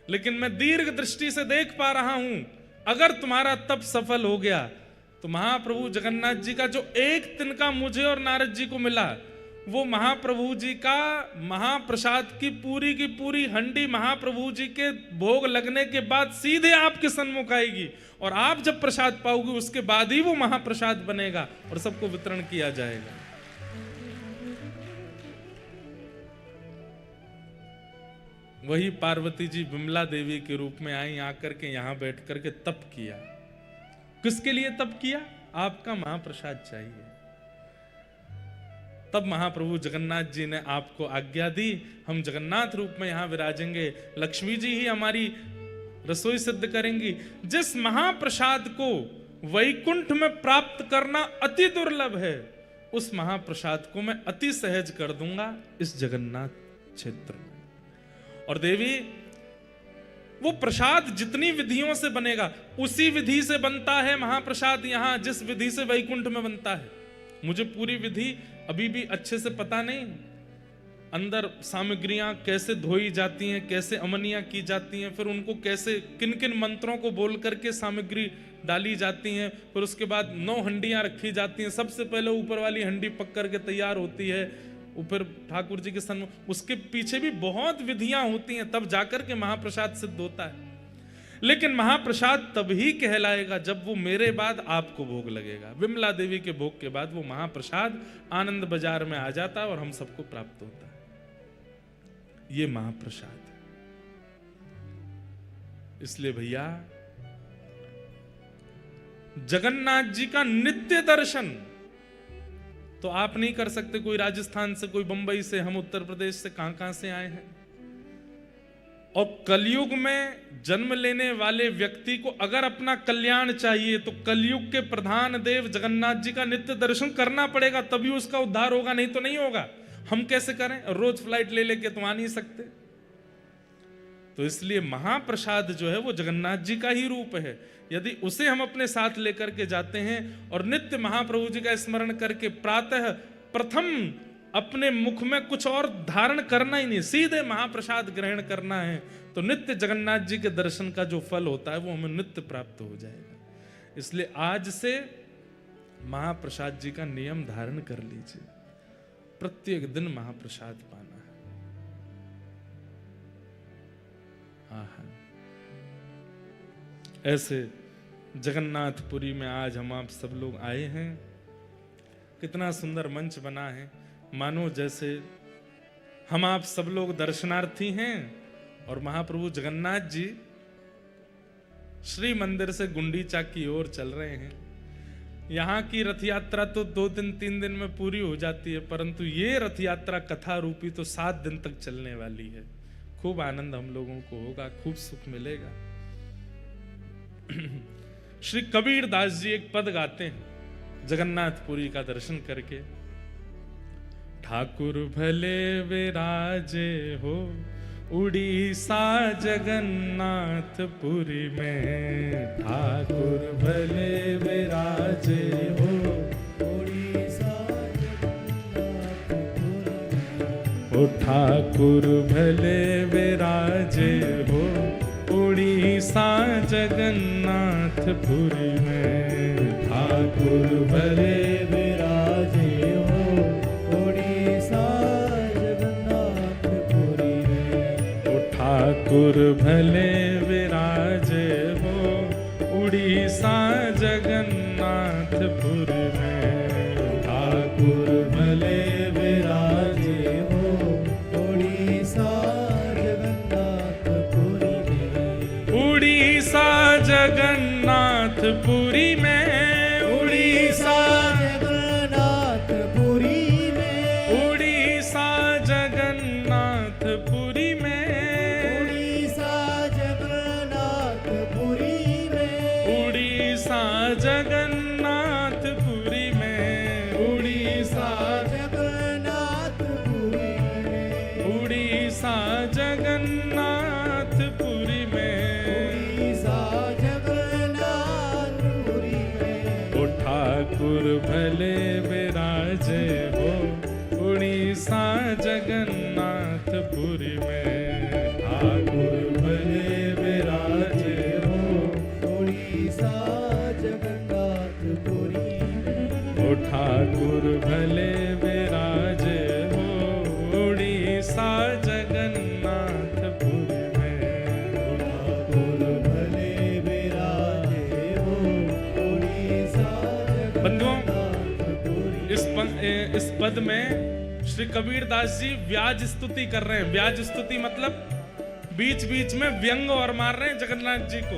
Speaker 1: लेकिन मैं दीर्घ दृष्टि से देख पा रहा हूं, अगर तुम्हारा तप सफल हो गया तो महाप्रभु जगन्नाथ जी का जो एक तिनका मुझे और नारद जी को मिला, वो महाप्रभु जी का महाप्रसाद की पूरी हंडी महाप्रभु जी के भोग लगने के बाद सीधे आपके सन्मुख आएगी, और आप जब प्रसाद पाओगे उसके बाद ही वो महाप्रसाद बनेगा और सबको वितरण किया जाएगा। वही पार्वती जी विमला देवी के रूप में आई, आकर के यहां बैठ करके तप किया। किसके लिए तप किया? आपका महाप्रसाद चाहिए। तब महाप्रभु जगन्नाथ जी ने आपको आज्ञा दी, हम जगन्नाथ रूप में यहां विराजेंगे, लक्ष्मी जी ही हमारी रसोई सिद्ध करेंगी। जिस महाप्रसाद को वैकुंठ में प्राप्त करना अति दुर्लभ है, उस महाप्रसाद को मैं अति सहज कर दूंगा इस जगन्नाथ क्षेत्र में। और देवी, वो प्रसाद जितनी विधियों से बनेगा उसी विधि से बनता है महाप्रसाद यहां, जिस विधि से वैकुंठ में बनता है। मुझे पूरी विधि अभी भी अच्छे से पता नहीं, अंदर सामग्रियां कैसे धोई जाती हैं, कैसे अमनियां की जाती हैं, फिर उनको कैसे किन किन मंत्रों को बोल करके सामग्री डाली जाती हैं, फिर उसके बाद 9 हंडियां रखी जाती हैं। सबसे पहले ऊपर वाली हंडी पक करके तैयार होती है, ऊपर ठाकुर जी के सन्मुख, उसके पीछे भी बहुत विधियां होती हैं, तब जाकर के महाप्रसाद सिद्ध होता है। लेकिन महाप्रसाद तभी कहलाएगा जब वो मेरे बाद आपको भोग लगेगा। विमला देवी के भोग के बाद वो महाप्रसाद आनंद बाजार में आ जाता है और हम सबको प्राप्त होता है। ये महाप्रसाद है। इसलिए भैया, जगन्नाथ जी का नित्य दर्शन तो आप नहीं कर सकते। कोई राजस्थान से, कोई बंबई से, हम उत्तर प्रदेश से, कहां से आए हैं। और कलयुग में जन्म लेने वाले व्यक्ति को अगर अपना कल्याण चाहिए तो कलयुग के प्रधान देव जगन्नाथ जी का नित्य दर्शन करना पड़ेगा, तभी उसका उद्धार होगा, नहीं तो नहीं होगा। हम कैसे करें? रोज फ्लाइट ले लेके तो आ नहीं सकते। तो इसलिए महाप्रसाद जो है वो जगन्नाथ जी का ही रूप है। यदि उसे हम अपने साथ लेकर के जाते हैं और नित्य महाप्रभु जी का स्मरण करके प्रातः प्रथम अपने मुख में कुछ और धारण करना ही नहीं, सीधे महाप्रसाद ग्रहण करना है, तो नित्य जगन्नाथ जी के दर्शन का जो फल होता है वो हमें नित्य प्राप्त हो जाएगा। इसलिए आज से महाप्रसाद जी का नियम धारण कर लीजिए, प्रत्येक दिन महाप्रसाद पाना है। ऐसे जगन्नाथपुरी में आज हम आप सब लोग आए हैं। कितना सुंदर मंच बना है, मानो जैसे हम आप सब लोग दर्शनार्थी हैं और महाप्रभु जगन्नाथ जी श्री मंदिर से गुंडीचा की ओर चल रहे हैं। यहाँ की रथ यात्रा तो 2 दिन 3 दिन में पूरी हो जाती है, परंतु ये रथ यात्रा कथा रूपी तो 7 दिन तक चलने वाली है। खूब आनंद हम लोगों को होगा, खूब सुख मिलेगा। श्री कबीर दास जी एक पद गाते हैं जगन्नाथपुरी का दर्शन करके। ठाकुर भले विराजे हो उड़ीसा जगन्नाथपुरी में, ठाकुर भले विराजे हो उड़ीसा जगन्नाथपुरी, ठाकुर भले विराजे हो उड़ीसा जगन्नाथपुरी में, ठाकुर भले विराजे हो उड़ीसा जगन्नाथपुरी में, ठाकुर भले विराजे हो उड़ीसा जगन्नाथपुरी में, ठाकुर भले विराजे हो उड़ीसा जगन्नाथपुरी में, उड़ीसा जगन्नाथपुरी में, उड़ीसा जगन्नाथपुरी में, उड़ीसा जगन्नाथपुरी में, उड़ीसा जगन्नाथपुरी में, उड़ीसा भले विराजे हो उड़ीसा जगन्नाथपुरी में। ठाकुर भले विराजे हो
Speaker 2: उड़ीसा जगन्नाथपुरी में।
Speaker 1: ओ ठाकुर भले विराजे हो उड़ीसा जगन्नाथपुरी में।
Speaker 2: ठाकुर भले विराजे हो उड़ीसा
Speaker 1: बंधुओं,
Speaker 2: जगन्नाथपुरी।
Speaker 1: इस पद में श्री कबीर दास जी व्याज स्तुति कर रहे हैं। व्याज स्तुति मतलब बीच बीच में व्यंग और मार रहे हैं जगन्नाथ जी को।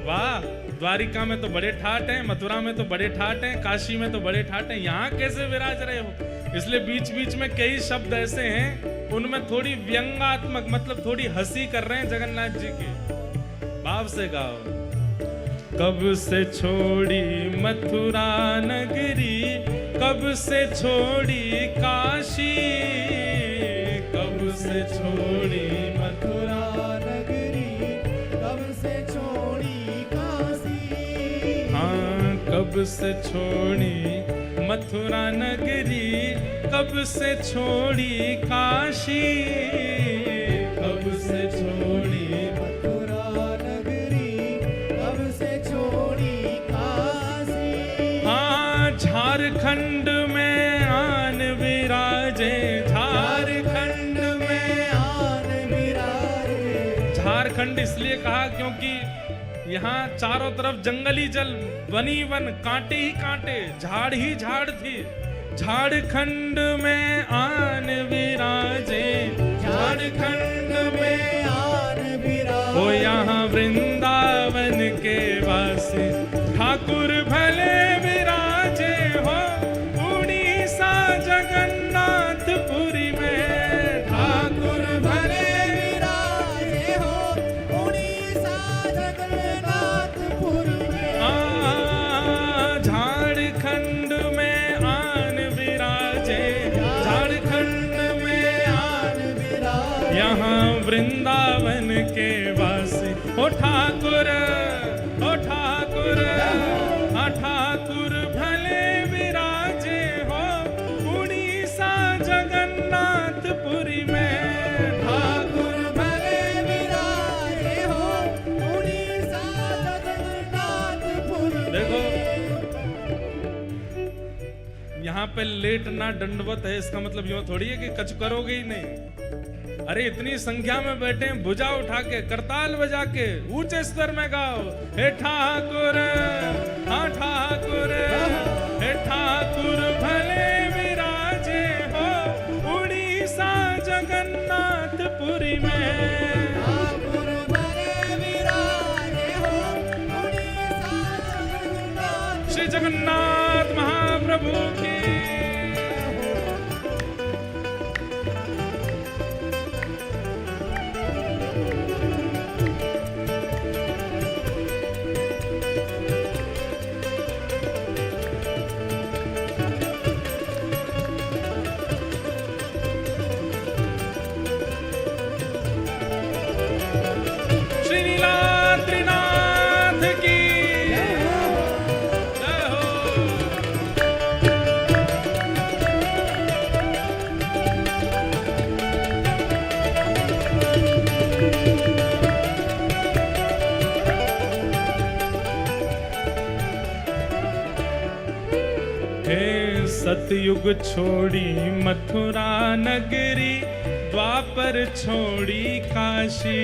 Speaker 1: वाह, द्वारिका में तो बड़े ठाट हैं, मथुरा में तो बड़े ठाट हैं, काशी में तो बड़े ठाट हैं, यहाँ कैसे विराज रहे हो। इसलिए बीच बीच में कई शब्द ऐसे हैं उनमें थोड़ी व्यंगात्मक मतलब थोड़ी हंसी कर रहे हैं जगन्नाथ जी की। भाव से गाओ। कब से छोड़ी मथुरा नगरी, कब से छोड़ी काशी, कब से छोड़ी
Speaker 2: मथुरा नगरी, कब से छोड़ी काशी।
Speaker 1: हाँ, कब से छोड़ी मथुरा नगरी, कब से छोड़ी काशी, कब से छोड़ी
Speaker 2: मथुरा नगरी, कब से छोड़ी काशी।
Speaker 1: हाँ, झारखंड में आन विराजे, झारखंड में
Speaker 2: आन विराजे।
Speaker 1: झारखंड इसलिए कहा क्योंकि यहाँ चारों तरफ जंगली जल, वनी वन, कांटे ही कांटे, झाड़ ही झाड़ थी। झारखंड में आन विराजे, झारखंड में
Speaker 2: आन विराजे।
Speaker 1: हो यहाँ वृंदावन के वासी ठाकुर भले विराजे हो उड़ीसा जगन्नाथपुरी में। ठाकुर भले
Speaker 2: विराजे हो उड़ीसा जगन्नाथपुरी में।
Speaker 1: झारखंड में आन विराजे, झारखंड में
Speaker 2: आन विराजे।
Speaker 1: यहाँ वृंदावन के वासी ओ ठाकुर, ओ ठाकुर, ठाकुर भले विराजे हो उड़ीसा जगन्नाथपुरी में।
Speaker 2: ठाकुर भले विराजे हो उड़ीसा जगन्नाथपुरी में।
Speaker 1: देखो यहाँ पे लेटना दंडवत है, इसका मतलब यूं थोड़ी है कि कछु करोगे ही नहीं। अरे इतनी संख्या में बैठे, भुजा उठा के, करताल बजा के, ऊंचे स्तर में गाओ, हे ठाकुर, हाँ ठाकुर, हे ठाकुर भले विराजे हो उड़ीसा जगन्नाथपुरी में।
Speaker 2: ठाकुर भले विराजे हो उड़ीसा जगन्नाथपुरी।
Speaker 1: श्री जगन्नाथ महाप्रभु की। श्री नीलाद्रिनाथ की जय हो। हे सतयुग छोड़ी मथुरा नगरी, द्वापर छोड़ी काशी।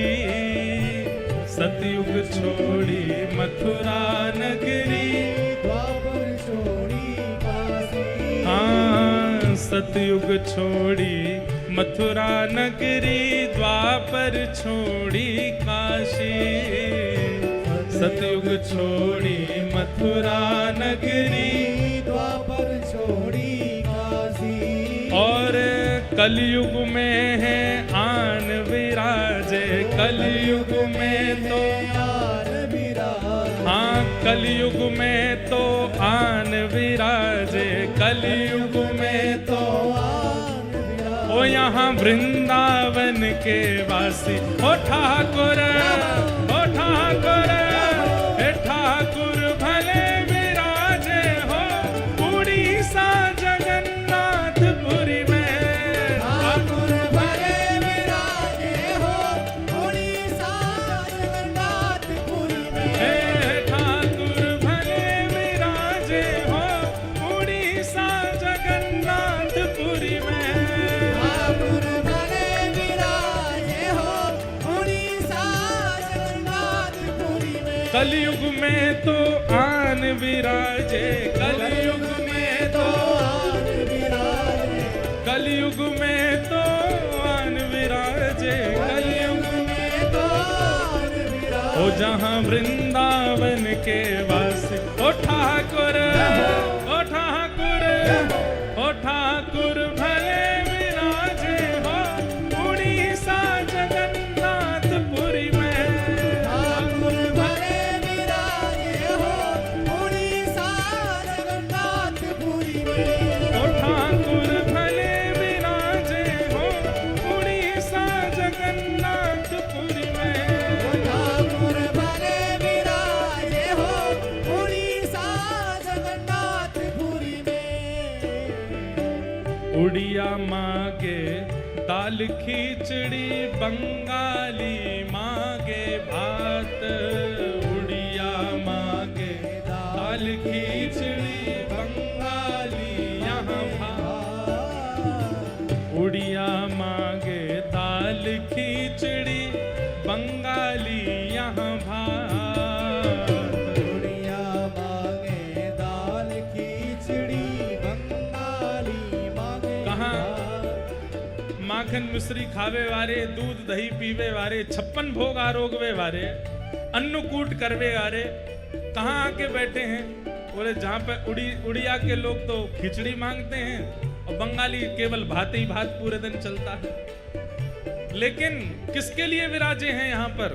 Speaker 1: सतयुग छोड़ी मथुरा नगरी,
Speaker 2: द्वापर छोड़ी काशी।
Speaker 1: हाँ, सतयुग छोड़ी मथुरा नगरी, द्वापर छोड़ी काशी। सतयुग छोड़ी मथुरा नगरी,
Speaker 2: द्वापर छोड़ी काशी।
Speaker 1: और कलयुग में है आन विराजे, कलयुग में तो
Speaker 2: आन विराजे।
Speaker 1: हाँ, कलयुग में तो आन विराजे, कलयुग में तो
Speaker 2: आन विराजे।
Speaker 1: ओ यहाँ वृंदावन के वासी ओ ठाकुर, ओ ठाकुर, हे ठाकुर भले विराजे हो कलयुग में तो आन विराजे, कलयुग में तो
Speaker 2: आन विराजे,
Speaker 1: कलयुग में तो आन विराजे, कलयुग
Speaker 2: में तो आन विराजे।
Speaker 1: ओ जहाँ वृंदावन के वासी, ओ ठाकुर, ओ ठाकुर, ओ ठाकुर भले विराजे हो उड़ीसा जगन्नाथपुरी में।
Speaker 2: ठाकुर भले विराजे हो उड़ीसा जगन्नाथपुरी में।
Speaker 1: ओ ठाकुर भले विराजे हो उड़ीसा जगन्नाथपुरी में।
Speaker 2: ठाकुर भले विराजे हो उड़ीसा जगन्नाथपुरी में।
Speaker 1: उड़िया मांगे दाल खिचड़ी, बंगाली मांगे भात। उड़िया मांगे दाल खिचड़ी, बंगाली यहाँ भात। उड़िया मांगे दाल खिचड़ी, बंगाली यहाँ भात।
Speaker 2: उड़िया मांगे दाल खिचड़ी, बंगाली मांगे
Speaker 1: कहाँ?
Speaker 2: भात।
Speaker 1: माखन मिश्री खावे वारे, दूध दही पीवे वारे, 56 भोग आरोगवे वारे, अन्नकूट करवे वारे कहाँ आके बैठे हैं? बोले जहाँ पे उड़िया के लोग तो खिचड़ी मांगते हैं और बंगाली केवल भात ही भात पूरे दिन चलता है। लेकिन किसके लिए विराजे हैं यहाँ पर?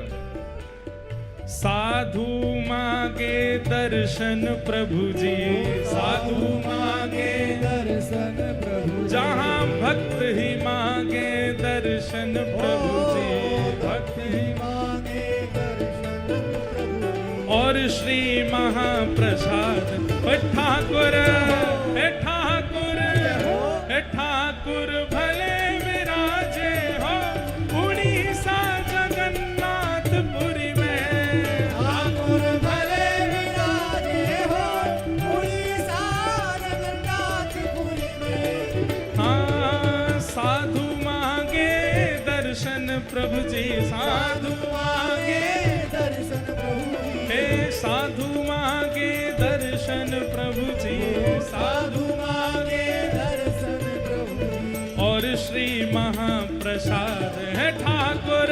Speaker 1: साधु मांगे दर्शन प्रभु जी, साधु मांगे
Speaker 2: दर्शन प्रभु जी।
Speaker 1: जहाँ भक्त ही मांगे दर्शन प्रभु जी, भक्त ही
Speaker 2: मांगे दर्शन प्रभु जी।
Speaker 1: और श्री महाप्रसाद। हे ठाकुर, हे ठाकुर, हे ठाकुर भले विराजे हो उड़ीसा जगन्नाथपुरी में।
Speaker 2: ठाकुर भले विराजे हो उड़ीसा जगन्नाथपुरी में।
Speaker 1: हाँ, साधु मांगे दर्शन प्रभु जी, साधु मांगे,
Speaker 2: दर्शन प्रभु जी।
Speaker 1: हे साधु मांगे दर्शन प्रभु जी, साधु
Speaker 2: मांगे दर्शन प्रभु जी।
Speaker 1: और श्री महाप्रसाद है ठाकुर।